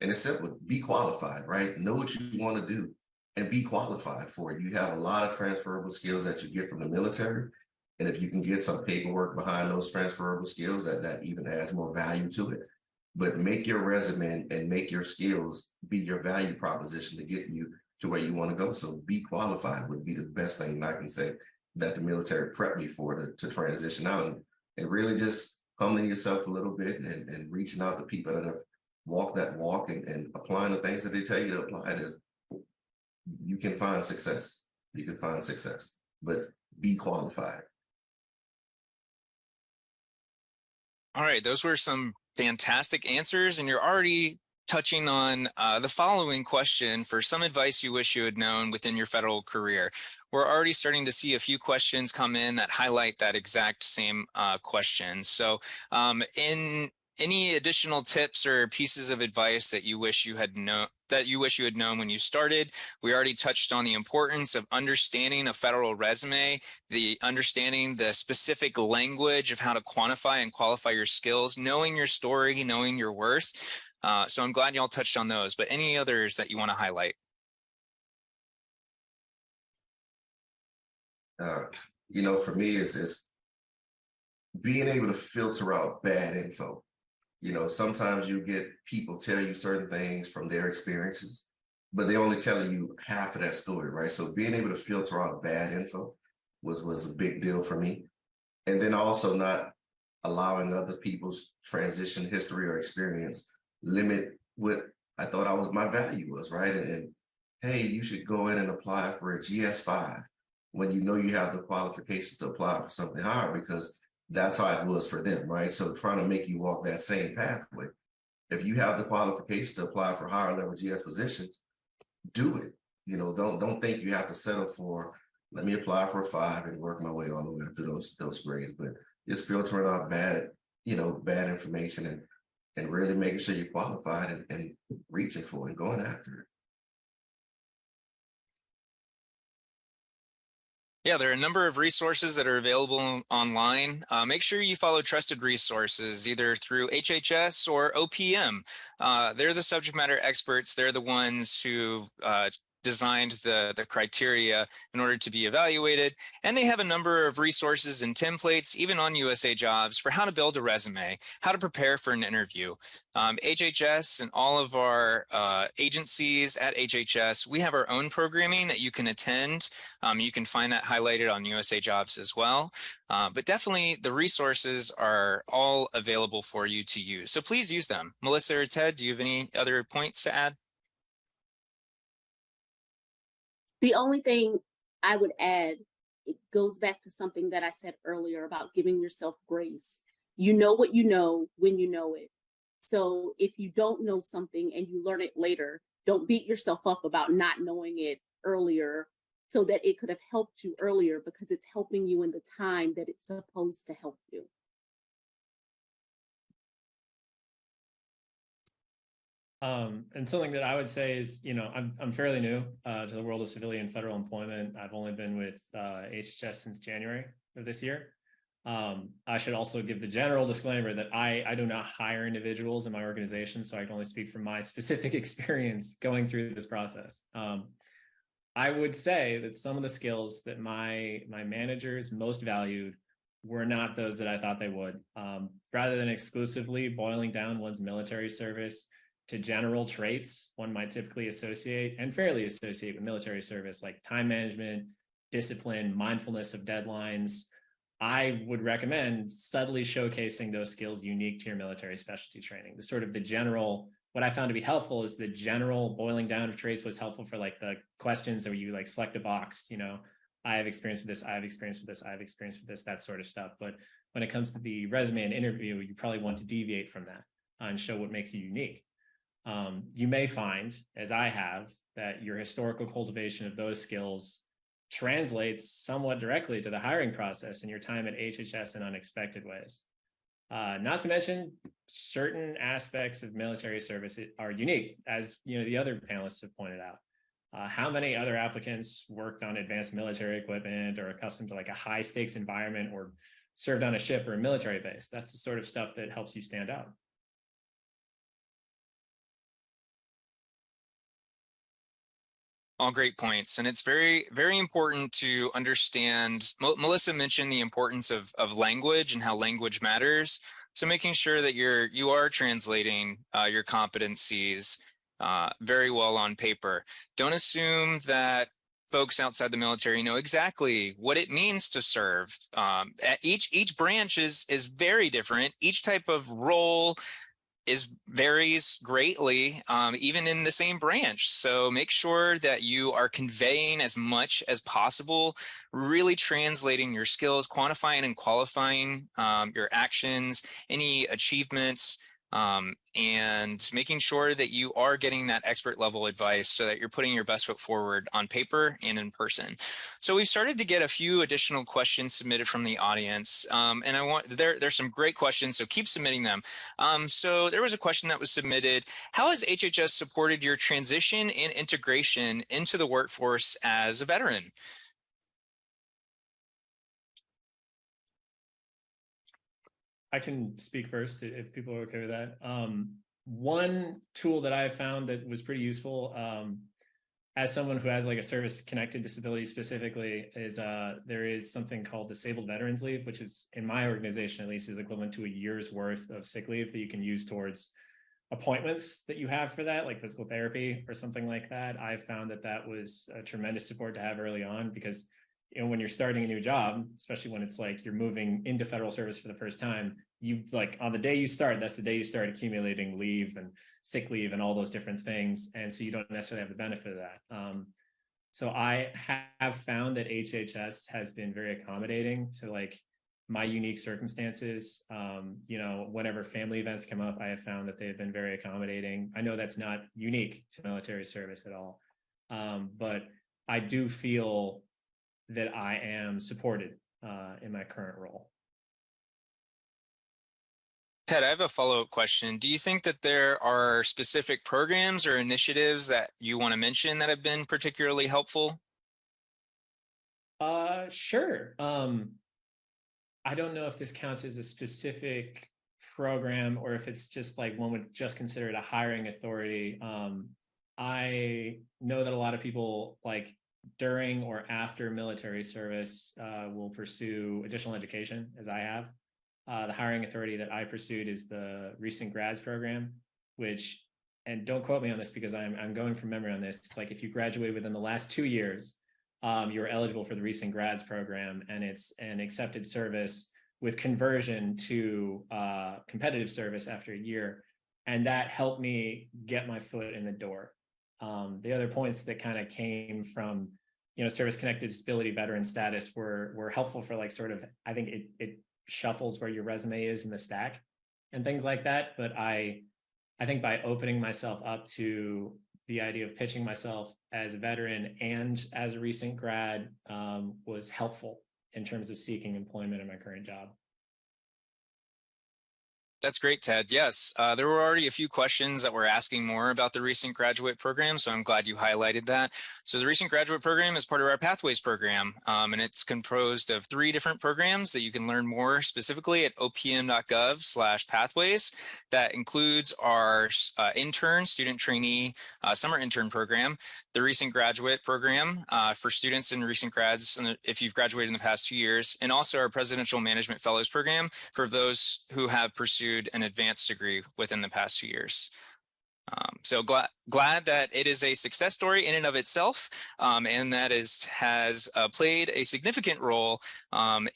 and it's simple, be qualified, right? Know what you want to do and be qualified for it. You have a lot of transferable skills that you get from the military. And if you can get some paperwork behind those transferable skills, that even adds more value to it. But make your resume and make your skills be your value proposition to get you to where you want to go. So be qualified would be the best thing I can say that the military prepped me for to transition out and really just humbling yourself a little bit and reaching out to people that have walked that walk and applying the things that they tell you to apply. You can find success. You can find success, but be qualified. All right, those were some fantastic answers, and you're already touching on the following question for some advice you wish you had known within your federal career. We're already starting to see a few questions come in that highlight that exact same question. So in any additional tips or pieces of advice that you wish you had known when you started? We already touched on the importance of understanding a federal resume, understanding the specific language of how to quantify and qualify your skills, knowing your story, knowing your worth. So I'm glad y'all touched on those, but any others that you want to highlight? For me, it's being able to filter out bad info. Sometimes you get people tell you certain things from their experiences, but they only tell you half of that story, right? So being able to filter out bad info was a big deal for me. And then also not allowing other people's transition history or experience limit what I thought my value was, right? And hey, you should go in and apply for a GS-5 when you have the qualifications to apply for something higher, because that's how it was for them, right? So trying to make you walk that same pathway. If you have the qualifications to apply for higher level GS positions, do it. Don't think you have to settle for, let me apply for a 5 and work my way all the way up to those grades. But just filtering out bad information and really making sure you're qualified and reaching for it and going after it. Yeah, there are a number of resources that are available online. Make sure you follow trusted resources, either through HHS or OPM. They're the subject matter experts. They're the ones who designed the criteria in order to be evaluated. And they have a number of resources and templates, even on USA Jobs, for how to build a resume, how to prepare for an interview. HHS and all of our agencies at HHS, we have our own programming that you can attend. You can find that highlighted on USA Jobs as well. But definitely the resources are all available for you to use. So please use them. Melissa or Ted, do you have any other points to add? The only thing I would add, it goes back to something that I said earlier about giving yourself grace. You know what you know when you know it. So if you don't know something and you learn it later, don't beat yourself up about not knowing it earlier, so that it could have helped you earlier, because it's helping you in the time that it's supposed to help you. And something that I would say is, I'm fairly new to the world of civilian federal employment. I've only been with HHS since January of this year. I should also give the general disclaimer that I do not hire individuals in my organization, so I can only speak from my specific experience going through this process. I would say that some of the skills that my managers most valued were not those that I thought they would. Rather than exclusively boiling down one's military service to general traits one might typically associate and fairly associate with military service, like time management, discipline, mindfulness of deadlines, I would recommend subtly showcasing those skills unique to your military specialty training. The sort of the general, what I found to be helpful is the general boiling down of traits was helpful for like the questions where you like select a box, I have experience with this, I have experience with this, I have experience with this, that sort of stuff. But when it comes to the resume and interview, you probably want to deviate from that and show what makes you unique. You may find, as I have, that your historical cultivation of those skills translates somewhat directly to the hiring process and your time at HHS in unexpected ways. Not to mention, certain aspects of military service are unique, as the other panelists have pointed out. How many other applicants worked on advanced military equipment or accustomed to like a high stakes environment or served on a ship or a military base? That's the sort of stuff that helps you stand out. All great points. And it's very, very important to understand. Melissa mentioned the importance of language and how language matters. So making sure that you are translating your competencies very well on paper. Don't assume that folks outside the military know exactly what it means to serve. Each branch is very different. Each type of role varies greatly, even in the same branch. So make sure that you are conveying as much as possible, really translating your skills, quantifying and qualifying your actions, any achievements, and making sure that you are getting that expert level advice so that you're putting your best foot forward on paper and in person. So we've started to get a few additional questions submitted from the audience, and there's some great questions, so keep submitting them. So there was a question that was submitted: how has HHS supported your transition and integration into the workforce as a veteran? I can speak first if people are okay with that. One tool that I found that was pretty useful as someone who has like a service connected disability specifically is there is something called disabled veterans leave, which is in my organization, at least, is equivalent to a year's worth of sick leave that you can use towards appointments that you have for that, like physical therapy or something like that. I found that was a tremendous support to have early on, because when you're starting a new job, especially when it's like you're moving into federal service for the first time, you've like on the day you start, that's the day you start accumulating leave and sick leave and all those different things. And so you don't necessarily have the benefit of that. So I have found that HHS has been very accommodating to like my unique circumstances. Whenever family events come up, I have found that they've been very accommodating. I know that's not unique to military service at all, but I do feel that I am supported in my current role. Ted, I have a follow-up question. Do you think that there are specific programs or initiatives that you want to mention that have been particularly helpful? Sure. I don't know if this counts as a specific program or if it's just like one would just consider it a hiring authority. I know that a lot of people, like during or after military service, will pursue additional education, as I have. The hiring authority that I pursued is the recent grads program, which, and don't quote me on this because I'm going from memory on this. It's like if you graduate within the last 2 years, you're eligible for the recent grads program, and it's an accepted service with conversion to competitive service after a year. And that helped me get my foot in the door. The other points that kind of came from, service-connected disability veteran status were helpful for like sort of, I think it shuffles where your resume is in the stack and things like that. But I think by opening myself up to the idea of pitching myself as a veteran and as a recent grad was helpful in terms of seeking employment in my current job. That's great, Ted. Yes, there were already a few questions that were asking more about the recent graduate program, so I'm glad you highlighted that. So the recent graduate program is part of our Pathways program, and it's composed of 3 different programs that you can learn more specifically at opm.gov/pathways. That includes our intern, student trainee, summer intern program, the recent graduate program for students and recent grads, and if you've graduated in the past 2 years, and also our presidential management fellows program for those who have pursued an advanced degree within the past 2 years. So glad that it is a success story in and of itself, and that has played a significant role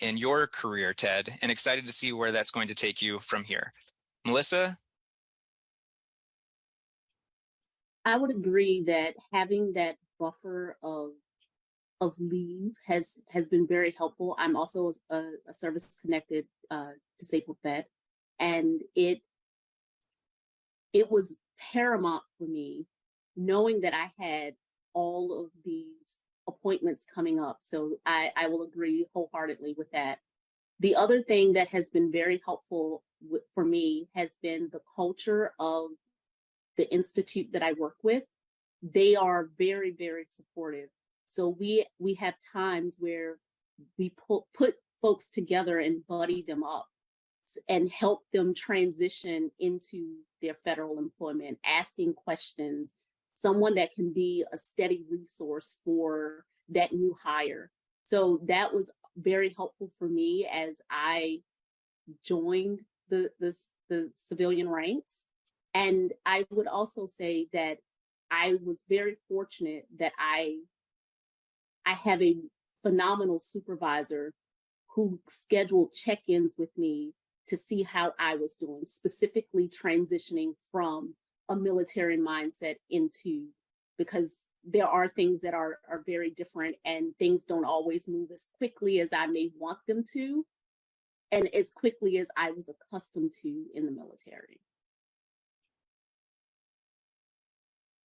in your career, Ted, and excited to see where that's going to take you from here. Melissa? I would agree that having that buffer of leave has been very helpful. I'm also a service-connected disabled vet, and it was paramount for me knowing that I had all of these appointments coming up. So I will agree wholeheartedly with that. The other thing that has been very helpful for me has been the culture of the institute that I work with. They are very, very supportive. So we have times where we put folks together and buddy them up and help them transition into their federal employment, asking questions, someone that can be a steady resource for that new hire. So that was very helpful for me as I joined the civilian ranks. And I would also say that I was very fortunate that I have a phenomenal supervisor who scheduled check-ins with me to see how I was doing, specifically transitioning from a military mindset into, because there are things that are very different and things don't always move as quickly as I may want them to, and as quickly as I was accustomed to in the military.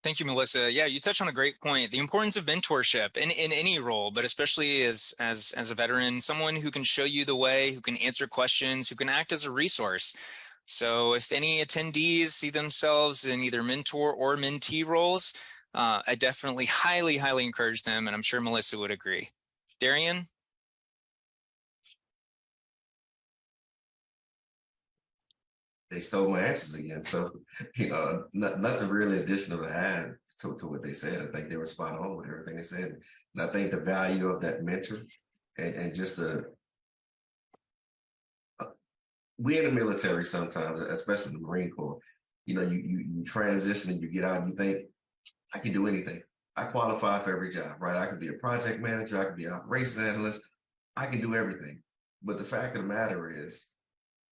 Thank you, Melissa. Yeah, you touched on a great point. The importance of mentorship in any role, but especially as a veteran, someone who can show you the way, who can answer questions, who can act as a resource. So if any attendees see themselves in either mentor or mentee roles, I definitely highly encourage them, and I'm sure Melissa would agree. Darian? They stole my answers again. So, nothing really additional to add to what they said. I think they were spot on with everything they said. And I think the value of that mentor and just we in the military sometimes, especially the Marine Corps, you transition and you get out and you think, I can do anything. I qualify for every job, right? I could be a project manager, I could be an operations analyst, I can do everything. But the fact of the matter is,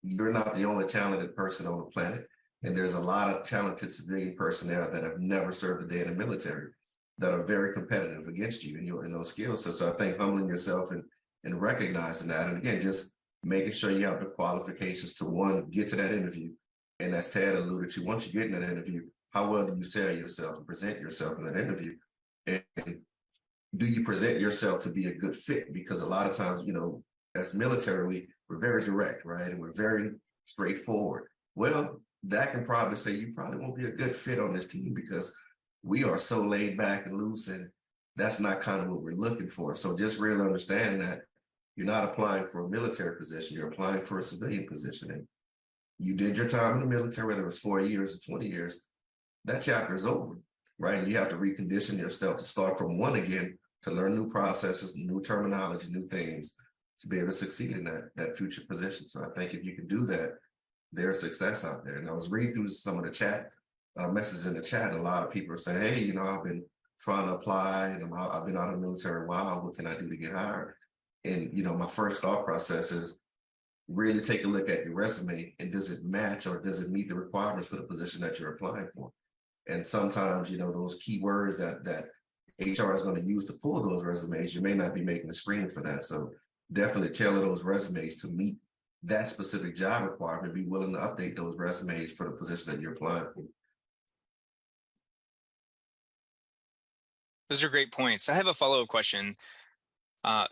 you're not the only talented person on the planet. And there's a lot of talented civilian personnel that have never served a day in the military that are very competitive against you in those skills. So I think humbling yourself and recognizing that, and again, just making sure you have the qualifications to, one, get to that interview. And as Ted alluded to, once you get in that interview, how well do you sell yourself and present yourself in that interview? And do you present yourself to be a good fit? Because a lot of times, as military, we're very direct, right? And we're very straightforward. Well, that can probably say you probably won't be a good fit on this team because we are so laid back and loose, and that's not kind of what we're looking for. So just really understand that you're not applying for a military position, you're applying for a civilian position. And you did your time in the military, whether it was 4 years or 20 years, that chapter is over. right? And you have to recondition yourself to start from one again, to learn new processes, new terminology, new things, to be able to succeed in that future position. So I think if you can do that, there's success out there. And I was reading through some of the chat messages in the chat. A lot of people are saying, hey, I've been trying to apply and I've been out of the military a while. What can I do to get hired? And, my first thought process is really take a look at your resume and does it match or does it meet the requirements for the position that you're applying for? And sometimes, those keywords that HR is going to use to pull those resumes, you may not be making a screening for that. So definitely tailor those resumes to meet that specific job requirement. Be willing to update those resumes for the position that you're applying for. Those are great points. I have a follow-up question.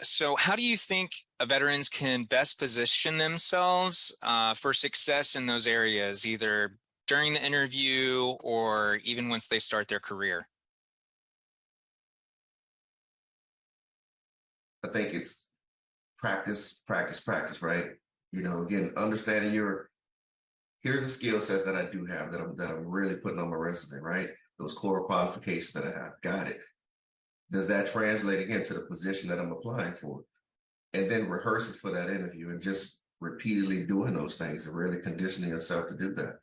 So how do you think veterans can best position themselves for success in those areas, either during the interview or even once they start their career? I think it's practice, right? Again, understanding here's the skill sets that I do have that I'm really putting on my resume, right? Those core qualifications that I have, got it. Does that translate again to the position that I'm applying for? And then rehearse it for that interview and just repeatedly doing those things and really conditioning yourself to do that.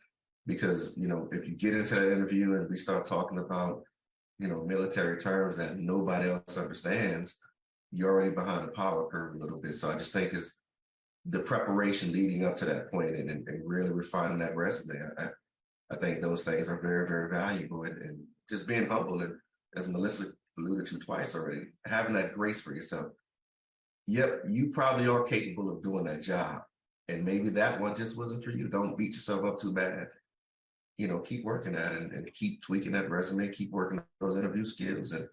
Because, if you get into that interview and we start talking about, military terms that nobody else understands, you're already behind the power curve a little bit. So I just think it's the preparation leading up to that point and really refining that resume. I think those things are very, very valuable and just being humble. And as Melissa alluded to twice already, having that grace for yourself. Yep, you probably are capable of doing that job. And maybe that one just wasn't for you. Don't beat yourself up too bad. Keep working at it and keep tweaking that resume, keep working on those interview skills and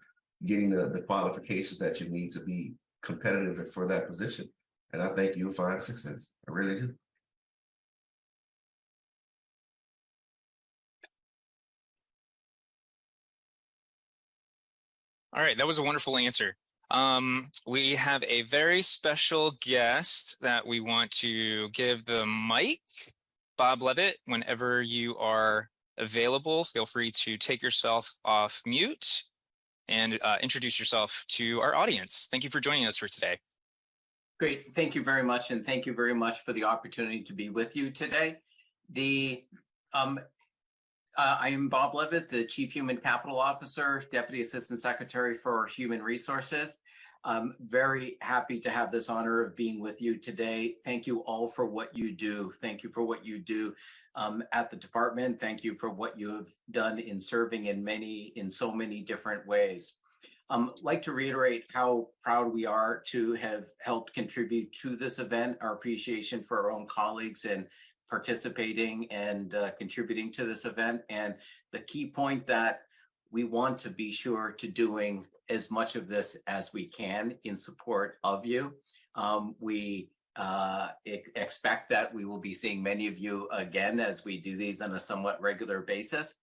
getting the qualifications that you need to be competitive for that position. And I think you'll find success. I really do. All right, that was a wonderful answer. We have a very special guest that we want to give the mic. Bob Levitt, whenever you are available, feel free to take yourself off mute and introduce yourself to our audience. Thank you for joining us for today. Great. Thank you very much. And thank you very much for the opportunity to be with you today. I am Bob Levitt, the Chief Human Capital Officer, Deputy Assistant Secretary for Human Resources. I'm very happy to have this honor of being with you today. Thank you all for what you do. Thank you for what you do at the department. Thank you for what you have done in serving in so many different ways. I'd like to reiterate how proud we are to have helped contribute to this event, our appreciation for our own colleagues and participating and contributing to this event. And the key point that we want to be sure to doing as much of this as we can in support of you. We expect that we will be seeing many of you again as we do these on a somewhat regular basis.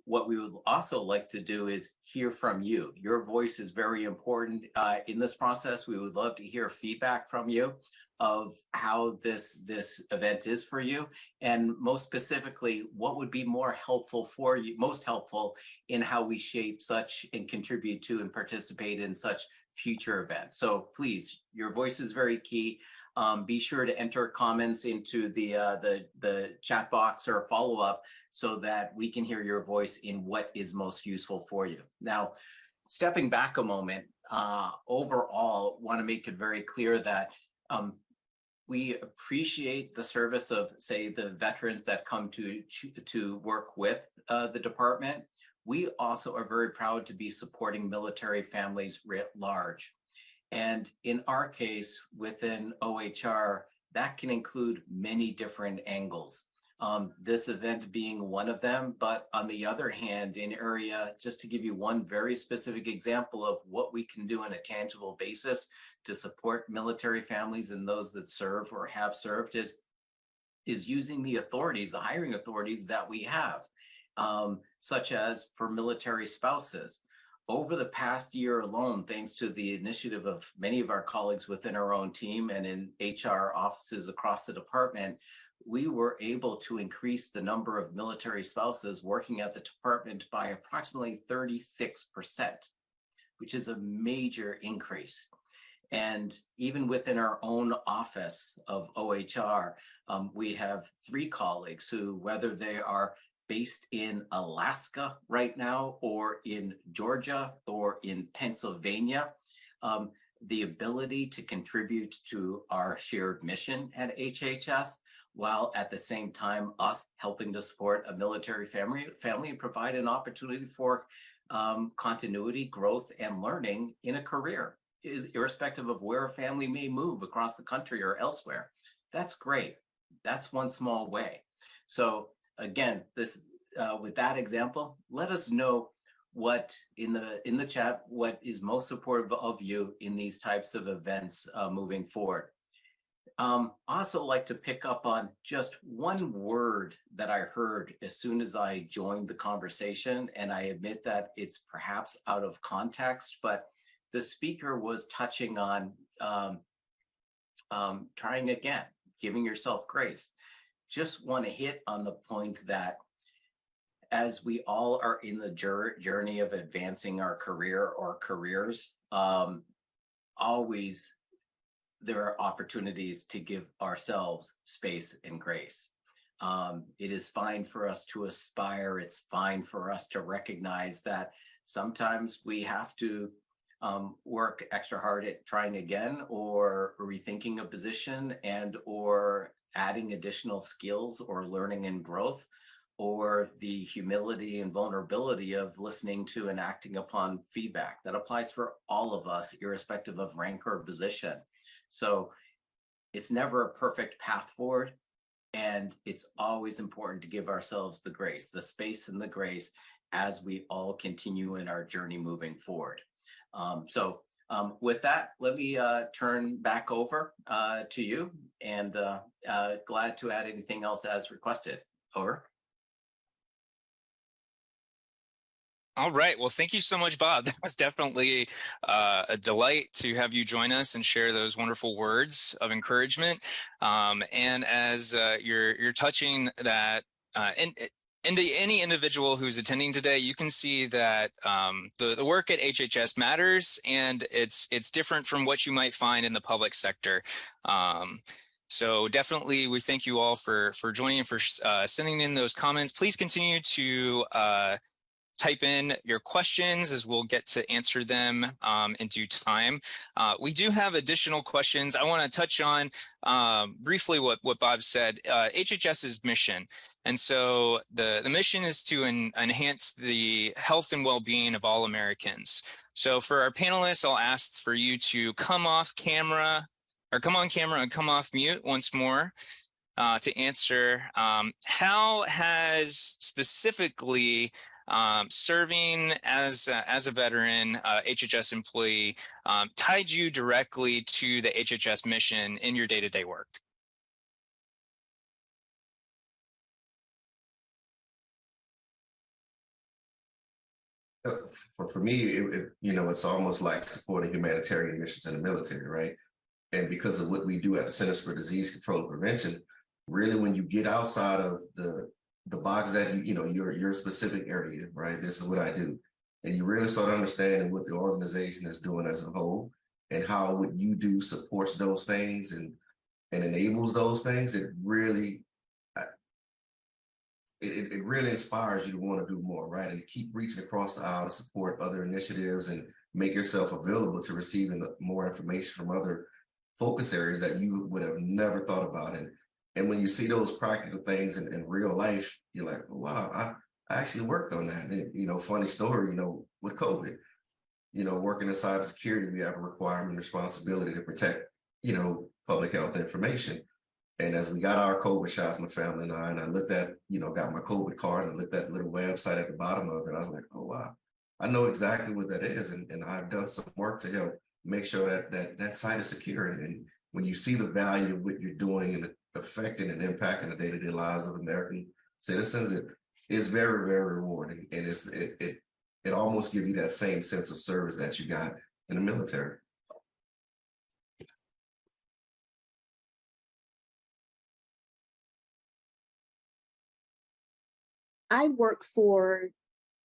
What we would also like to do is hear from you. Your voice is very important in this process. We would love to hear feedback from you of how this event is for you, and most specifically, what would be more helpful for you, most helpful in how we shape such and contribute to and participate in such future events. So please, your voice is very key. Be sure to enter comments into the chat box or follow up so that we can hear your voice in what is most useful for you. Now, stepping back a moment, overall, want to make it very clear that we appreciate the service of, say, the veterans that come to work with the department. We also are very proud to be supporting military families writ large. And in our case, within OHR, that can include many different angles. This event being one of them, but on the other hand, in area, just to give you one very specific example of what we can do on a tangible basis to support military families and those that serve or have served is using the authorities, the hiring authorities that we have, such as for military spouses. over the past year alone, thanks to the initiative of many of our colleagues within our own team and in HR offices across the department, we were able to increase the number of military spouses working at the department by approximately 36%, which is a major increase. And even within our own office of OHR, we have 3 colleagues who, whether they are based in Alaska right now, or in Georgia, or in Pennsylvania, the ability to contribute to our shared mission at HHS, while at the same time us helping to support a military family and provide an opportunity for continuity, growth, and learning in a career, is irrespective of where a family may move across the country or elsewhere. That's great. That's one small way. So again, this with that example, let us know what in the chat, what is most supportive of you in these types of events moving forward. Also like to pick up on just one word that I heard as soon as I joined the conversation, and I admit that it's perhaps out of context, but the speaker was touching on trying again, giving yourself grace. Just want to hit on the point that as we all are in the journey of advancing our career or careers, always there are opportunities to give ourselves space and grace. It is fine for us to aspire. It's fine for us to recognize that sometimes we have to work extra hard at trying again, or rethinking a position, and or adding additional skills, or learning and growth, or the humility and vulnerability of listening to and acting upon feedback. That applies for all of us, irrespective of rank or position. So it's never a perfect path forward, and it's always important to give ourselves the grace, the space and the grace as we all continue in our journey moving forward. With that, let me turn back over to you, and glad to add anything else as requested. Over. All right. Well, thank you so much, Bob. That was definitely a delight to have you join us and share those wonderful words of encouragement. And as you're touching that into any individual who's attending today, you can see that the work at HHS matters, and it's different from what you might find in the public sector. So definitely, we thank you all for joining and for sending in those comments. Please continue to type in your questions, as we'll get to answer them in due time. We do have additional questions. I want to touch on briefly what Bob said, HHS's mission. And so the mission is to enhance the health and well-being of all Americans. So for our panelists, I'll ask for you to come on camera and come off mute once more to answer. How has specifically serving as a veteran HHS employee tied you directly to the HHS mission in your day-to-day work? For me, it's almost like supporting humanitarian missions in the military, right? And because of what we do at the Centers for Disease Control and Prevention, really, when you get outside of the box that your specific area, right? This is what I do, and you really start understanding what the organization is doing as a whole, and how what you do supports those things and enables those things. It really inspires you to want to do more, right? And keep reaching across the aisle to support other initiatives and make yourself available to receiving more information from other focus areas that you would have never thought about. And when you see those practical things in real life, you're like, oh, wow, I actually worked on that. And, funny story, with COVID, working in cybersecurity, we have a requirement and responsibility to protect, public health information. And as we got our COVID shots, my family and I looked at, got my COVID card and looked at the little website at the bottom of it. I was like, oh, wow, I know exactly what that is. And I've done some work to help make sure that site is secure. And when you see the value of what you're doing and affecting and impacting the day-to-day lives of American citizens, it is very, very rewarding. And it almost gives you that same sense of service that you got in the military. I work for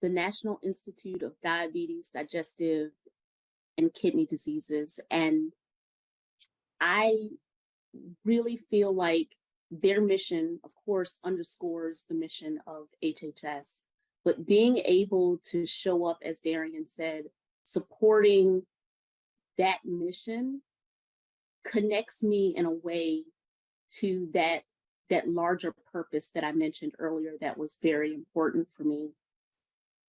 the National Institute of Diabetes, Digestive, and Kidney Diseases, and I really feel like their mission, of course, underscores the mission of HHS, but being able to show up, as Darian said, supporting that mission connects me in a way to that larger purpose that I mentioned earlier that was very important for me.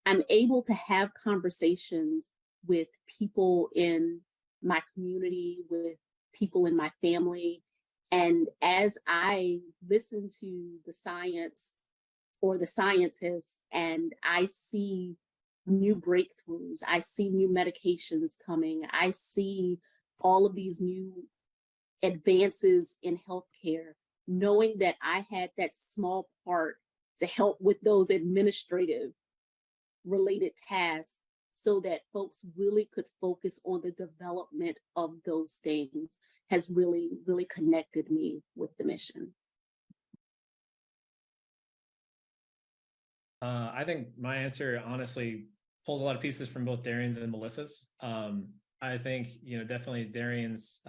I'm able to have conversations with people in my community, with people in my family. And as I listen to the science or the scientists, and I see new breakthroughs, I see new medications coming, I see all of these new advances in healthcare, knowing that I had that small part to help with those administrative related tasks so that folks really could focus on the development of those things has really, really connected me with the mission. I think my answer honestly pulls a lot of pieces from both Darian's and Melissa's. I think, definitely Darian's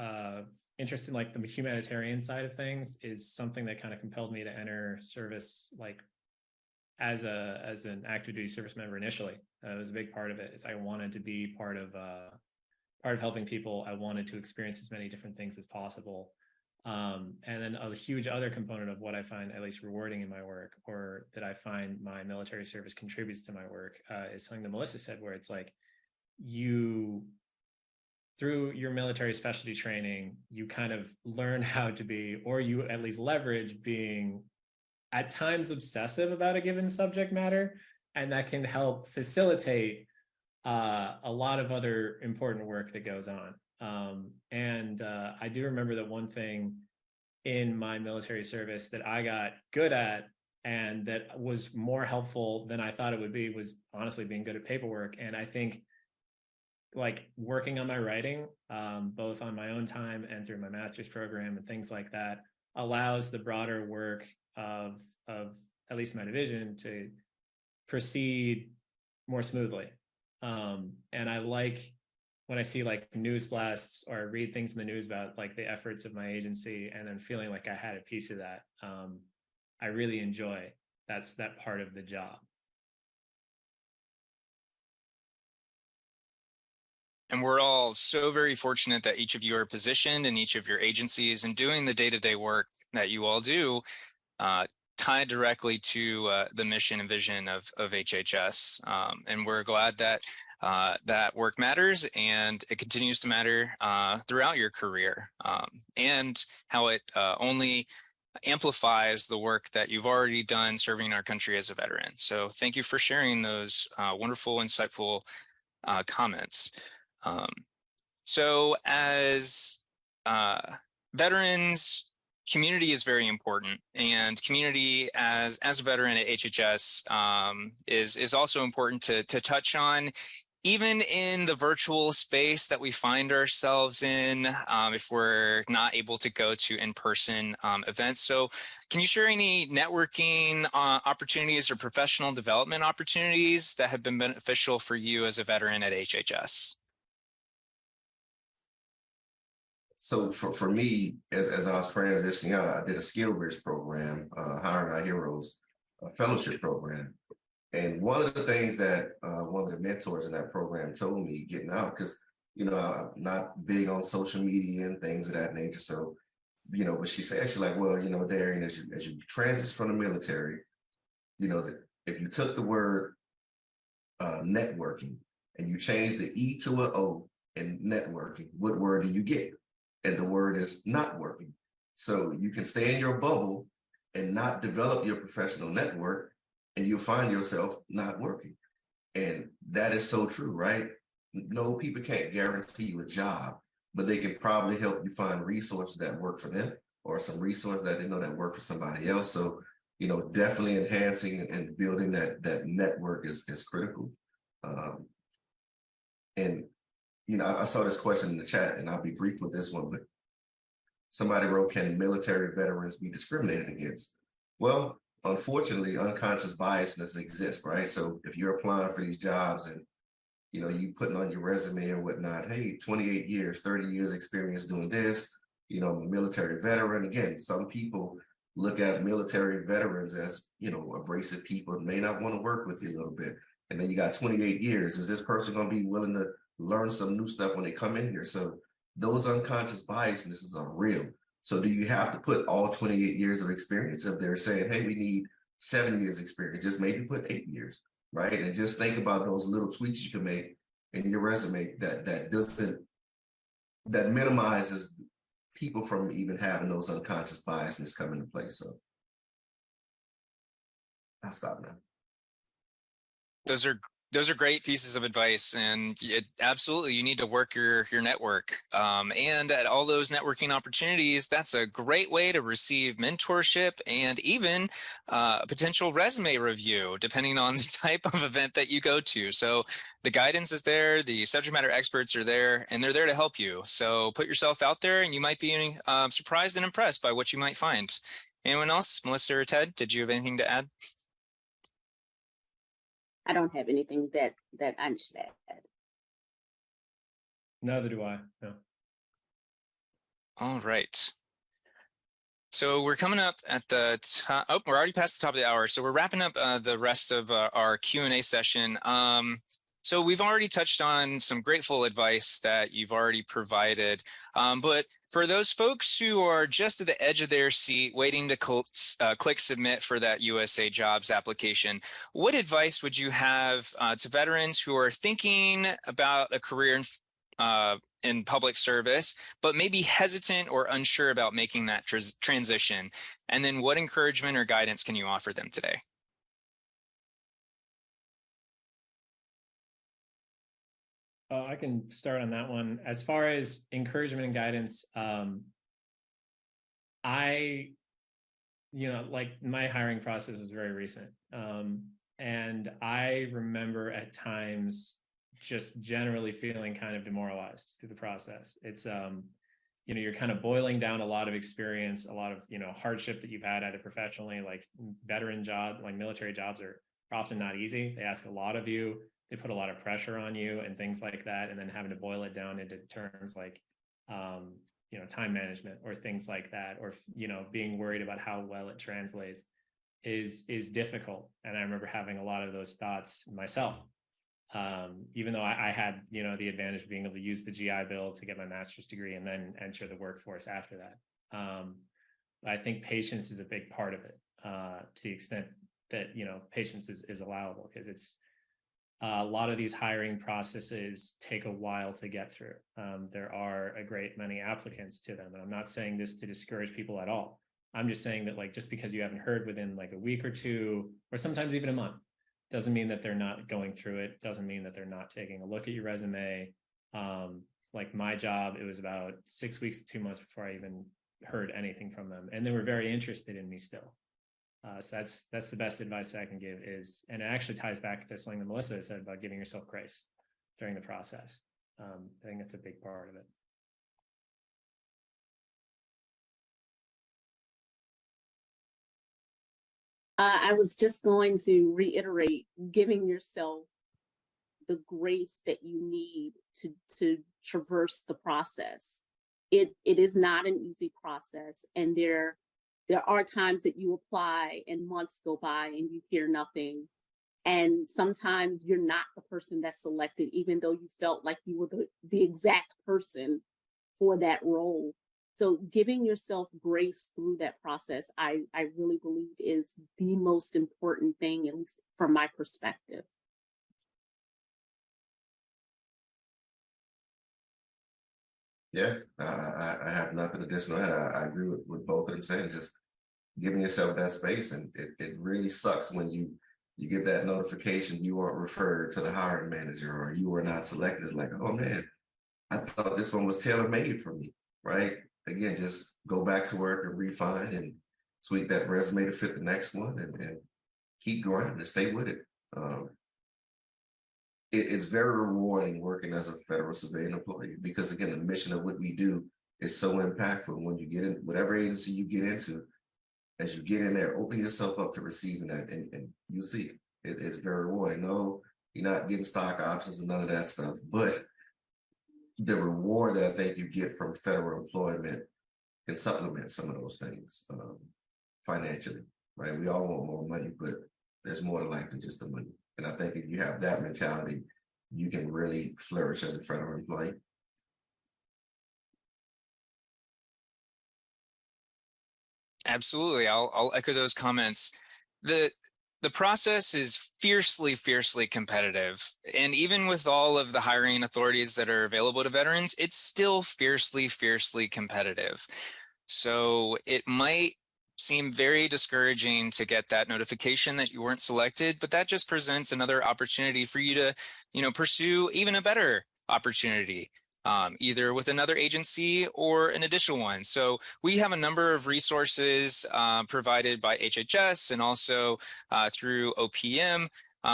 interest in like the humanitarian side of things is something that kind of compelled me to enter service, like as an active duty service member initially. It was a big part of it. Is I wanted to be part of helping people. I wanted to experience as many different things as possible. And then a huge other component of what I find at least rewarding in my work, or that I find my military service contributes to my work, is something that Melissa said, where it's like you, through your military specialty training, you kind of learn how to be, or you at least leverage being at times obsessive about a given subject matter, and that can help facilitate a lot of other important work that goes on. I do remember that one thing in my military service that I got good at and that was more helpful than I thought it would be was honestly being good at paperwork. And I think like working on my writing, both on my own time and through my master's program and things like that, allows the broader work of at least my division to proceed more smoothly. And I like when I see like news blasts or read things in the news about like the efforts of my agency and then feeling like I had a piece of that. I really enjoy that part of the job. And we're all so very fortunate that each of you are positioned in each of your agencies and doing the day-to-day work that you all do, tied directly to the mission and vision of HHS. And we're glad that that work matters and it continues to matter throughout your career, and how it only amplifies the work that you've already done serving our country as a veteran. So thank you for sharing those wonderful, insightful comments. So as veterans, community is very important, and community as a veteran at HHS is also important to touch on, even in the virtual space that we find ourselves in, if we're not able to go to in-person events. So can you share any networking opportunities or professional development opportunities that have been beneficial for you as a veteran at HHS? So for me, as I was transitioning out, I did a skill bridge program, Hiring Our Heroes, a fellowship program. And one of the things that one of the mentors in that program told me getting out, because, I'm not big on social media and things of that nature. So, but she said, she's like, well, Darian, as you transition from the military, that if you took the word networking and you changed the E to an O in networking, what word do you get? And the word is not working. So you can stay in your bubble and not develop your professional network, and you'll find yourself not working. And that is so true, right? No, people can't guarantee you a job, but they can probably help you find resources that work for them, or some resources that they know that work for somebody else. So, definitely enhancing and building that network is critical. And, I saw this question in the chat, and I'll be brief with this one, but somebody wrote, can military veterans be discriminated against? Well, unfortunately, unconscious biasness exists, right? So if you're applying for these jobs and, you putting on your resume or whatnot, hey, 28 years, 30 years experience doing this, military veteran. Again, some people look at military veterans as, abrasive people, may not want to work with you a little bit. And then you got 28 years. Is this person going to be willing to learn some new stuff when they come in here? So those unconscious biasnesses are real. So do you have to put all 28 years of experience? If they're saying, hey, we need 7 years experience, just maybe put 8 years, right? And just think about those little tweaks you can make in your resume that minimizes people from even having those unconscious biasness come into play. So I'll stop now. Those are great pieces of advice, and absolutely you need to work your network. And at all those networking opportunities, that's a great way to receive mentorship and even a potential resume review, depending on the type of event that you go to. So the guidance is there, the subject matter experts are there, and they're there to help you. So put yourself out there, and you might be surprised and impressed by what you might find. Anyone else? Melissa or Ted, did you have anything to add? I don't have anything that I should add. Neither do I. No. All right. So we're coming up at the top. Oh, we're already past the top of the hour. So we're wrapping up the rest of our Q&A session. So we've already touched on some grateful advice that you've already provided. But for those folks who are just at the edge of their seat waiting to click submit for that USA Jobs application, what advice would you have to veterans who are thinking about a career in public service, but maybe hesitant or unsure about making that transition? And then what encouragement or guidance can you offer them today? I can start on that one. As far as encouragement and guidance, my hiring process was very recent. And I remember at times just generally feeling kind of demoralized through the process. It's, you're kind of boiling down a lot of experience, a lot of, hardship that you've had either professionally, like veteran job, like military jobs are often not easy. They ask a lot of you. They put a lot of pressure on you and things like that. And then having to boil it down into terms like, time management or things like that, or, being worried about how well it translates is difficult. And I remember having a lot of those thoughts myself, even though I had, the advantage of being able to use the GI Bill to get my master's degree and then enter the workforce after that. I think patience is a big part of it, to the extent that, patience is allowable, because it's, a lot of these hiring processes take a while to get through. There are a great many applicants to them. And I'm not saying this to discourage people at all. I'm just saying that just because you haven't heard within a week or two, or sometimes even a month, doesn't mean that they're not going through it. Doesn't mean that they're not taking a look at your resume. My job, it was about 6 weeks to 2 months before I even heard anything from them. And they were very interested in me still. So that's the best advice that I can give is, and it actually ties back to something that Melissa said about giving yourself grace during the process. I think that's a big part of it. I was just going to reiterate, giving yourself the grace that you need to traverse the process. It is not an easy process, and there are times that you apply and months go by and you hear nothing. And sometimes you're not the person that's selected, even though you felt like you were the exact person for that role. So giving yourself grace through that process, I really believe is the most important thing, at least from my perspective. Yeah, I have nothing additional to add. I agree with both of them saying, just giving yourself that space. And it really sucks when you get that notification you weren't referred to the hiring manager or you were not selected. It's like, oh man, I thought this one was tailor-made for me, right? Again, just go back to work and refine and tweak that resume to fit the next one and keep grinding and stay with it. it's very rewarding working as a federal civilian employee, because again, the mission of what we do is so impactful. When you get in whatever agency you get into, as you get in there, open yourself up to receiving that, and you see it's very rewarding. No, you're not getting stock options and none of that stuff, but the reward that I think you get from federal employment can supplement some of those things financially, right? We all want more money, but there's more to life than just the money. And I think if you have that mentality, you can really flourish as a federal employee. Absolutely. I'll echo those comments. The process is fiercely competitive. And even with all of the hiring authorities that are available to veterans, it's still fiercely competitive. So it might seem very discouraging to get that notification that you weren't selected, but that just presents another opportunity for you to, pursue even a better opportunity. Either with another agency or an additional one. So we have a number of resources provided by HHS and also through OPM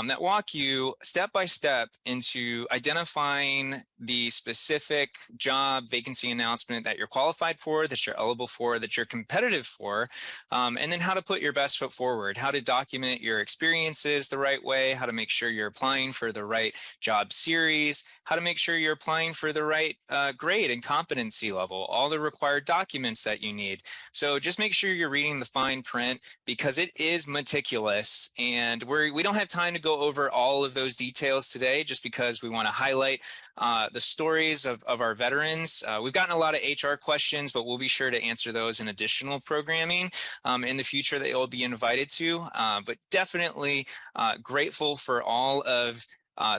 that walk you step by step into identifying the specific job vacancy announcement that you're qualified for, that you're eligible for, that you're competitive for, and then how to put your best foot forward, how to document your experiences the right way, how to make sure you're applying for the right job series, how to make sure you're applying for the right grade and competency level, all the required documents that you need. So just make sure you're reading the fine print, because it is meticulous, and we don't have time to go over all of those details today, just because we want to highlight the stories of our veterans. We've gotten a lot of HR questions, but we'll be sure to answer those in additional programming in the future that you'll be invited to. But definitely grateful for all of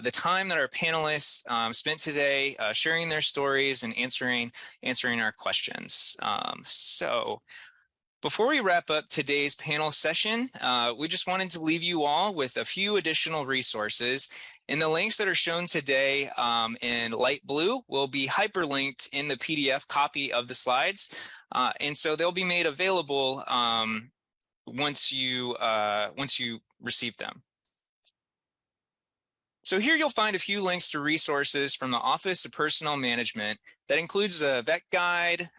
the time that our panelists spent today sharing their stories and answering our questions. So before we wrap up today's panel session, we just wanted to leave you all with a few additional resources. And the links that are shown today in light blue will be hyperlinked in the PDF copy of the slides. And so they'll be made available once you receive them. So here you'll find a few links to resources from the Office of Personnel Management that includes a vet guide,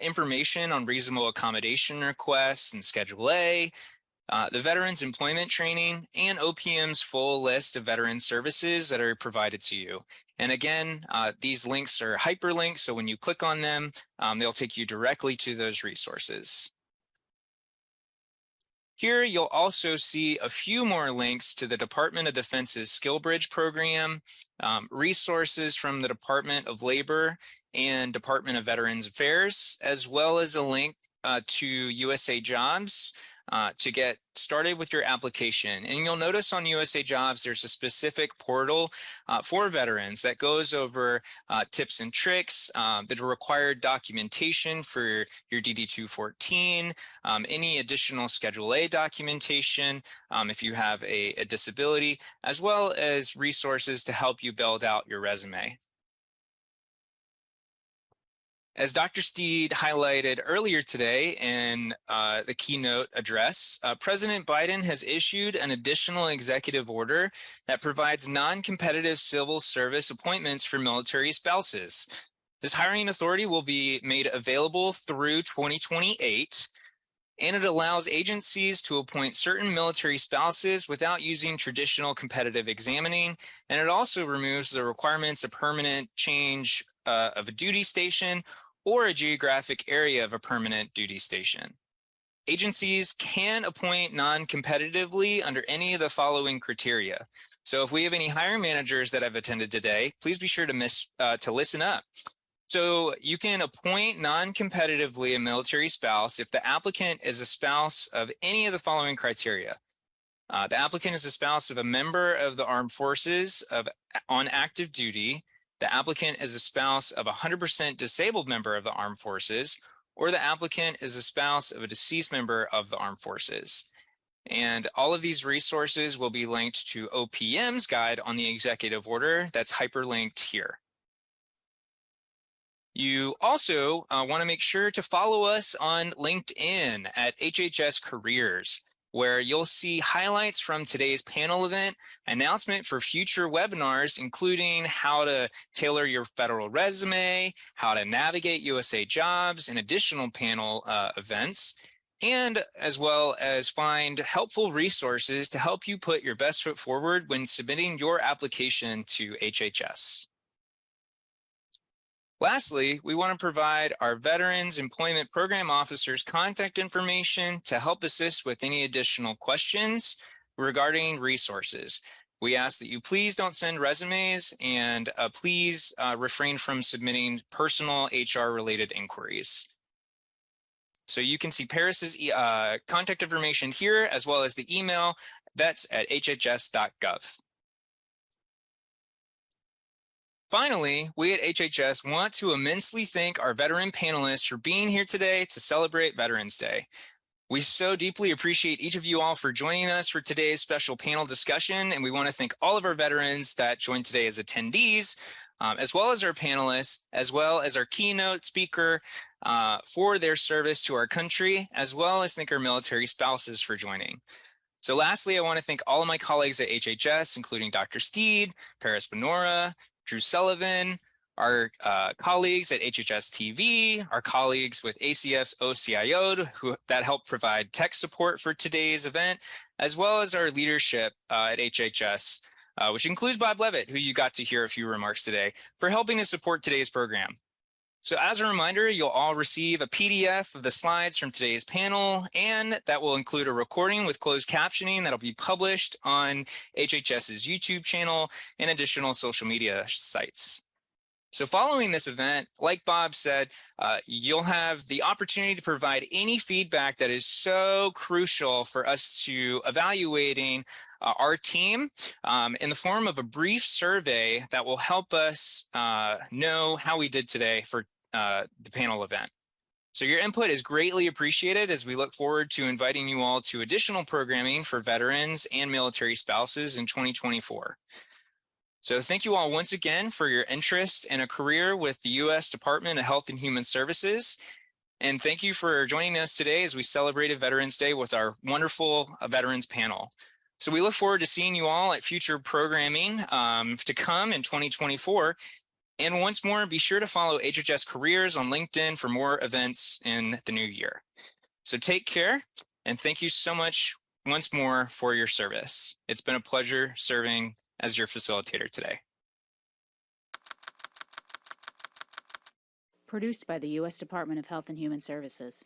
information on reasonable accommodation requests and Schedule A, the Veterans Employment Training, and OPM's full list of veteran services that are provided to you. And again, these links are hyperlinks, so when you click on them, they'll take you directly to those resources. Here, you'll also see a few more links to the Department of Defense's SkillBridge program, resources from the Department of Labor and Department of Veterans Affairs, as well as a link to USA Jobs to get started with your application. And you'll notice on USA Jobs, there's a specific portal for veterans that goes over tips and tricks, the required documentation for your DD-214, any additional Schedule A documentation if you have a disability, as well as resources to help you build out your resume. As Dr. Steed highlighted earlier today in the keynote address, President Biden has issued an additional executive order that provides non-competitive civil service appointments for military spouses. This hiring authority will be made available through 2028, and it allows agencies to appoint certain military spouses without using traditional competitive examining, and it also removes the requirements of permanent change of a duty station or a geographic area of a permanent duty station. Agencies can appoint non-competitively under any of the following criteria. So if we have any hiring managers that have attended today, please be sure to listen up. So you can appoint non-competitively a military spouse if the applicant is a spouse of any of the following criteria. The applicant is a spouse of a member of the armed forces on active duty. The applicant is a spouse of a 100% disabled member of the armed forces, or the applicant is a spouse of a deceased member of the armed forces. And all of these resources will be linked to OPM's guide on the executive order that's hyperlinked here. You also want to make sure to follow us on LinkedIn at HHS Careers. where you'll see highlights from today's panel event, announcement for future webinars, including how to tailor your federal resume, how to navigate USA Jobs, and additional panel events, and as well as find helpful resources to help you put your best foot forward when submitting your application to HHS. Lastly, we want to provide our Veterans Employment Program Officers contact information to help assist with any additional questions regarding resources. We ask that you please don't send resumes and please refrain from submitting personal HR-related inquiries. So you can see Paris's contact information here, as well as the email vets@HHS.gov. Finally, we at HHS want to immensely thank our veteran panelists for being here today to celebrate Veterans Day. We so deeply appreciate each of you all for joining us for today's special panel discussion, and we want to thank all of our veterans that joined today as attendees, as well as our panelists, as well as our keynote speaker for their service to our country, as well as thank our military spouses for joining. So lastly, I want to thank all of my colleagues at HHS, including Dr. Steed, Paris Benora, Drew Sullivan, our colleagues at HHS TV, our colleagues with ACF's OCIO that helped provide tech support for today's event, as well as our leadership at HHS, which includes Bob Levitt, who you got to hear a few remarks today, for helping to support today's program. So as a reminder, you'll all receive a PDF of the slides from today's panel, and that will include a recording with closed captioning that'll be published on HHS's YouTube channel and additional social media sites. So following this event, like Bob said, you'll have the opportunity to provide any feedback that is so crucial for us to evaluating our team in the form of a brief survey that will help us know how we did today for the panel event. So your input is greatly appreciated as we look forward to inviting you all to additional programming for veterans and military spouses in 2024. So thank you all once again for your interest in a career with the U.S. Department of Health and Human Services. And thank you for joining us today as we celebrated Veterans Day with our wonderful veterans panel. So we look forward to seeing you all at future programming to come in 2024. And once more, be sure to follow HHS Careers on LinkedIn for more events in the new year. So take care, and thank you so much once more for your service. It's been a pleasure serving as your facilitator today. Produced by the U.S. Department of Health and Human Services.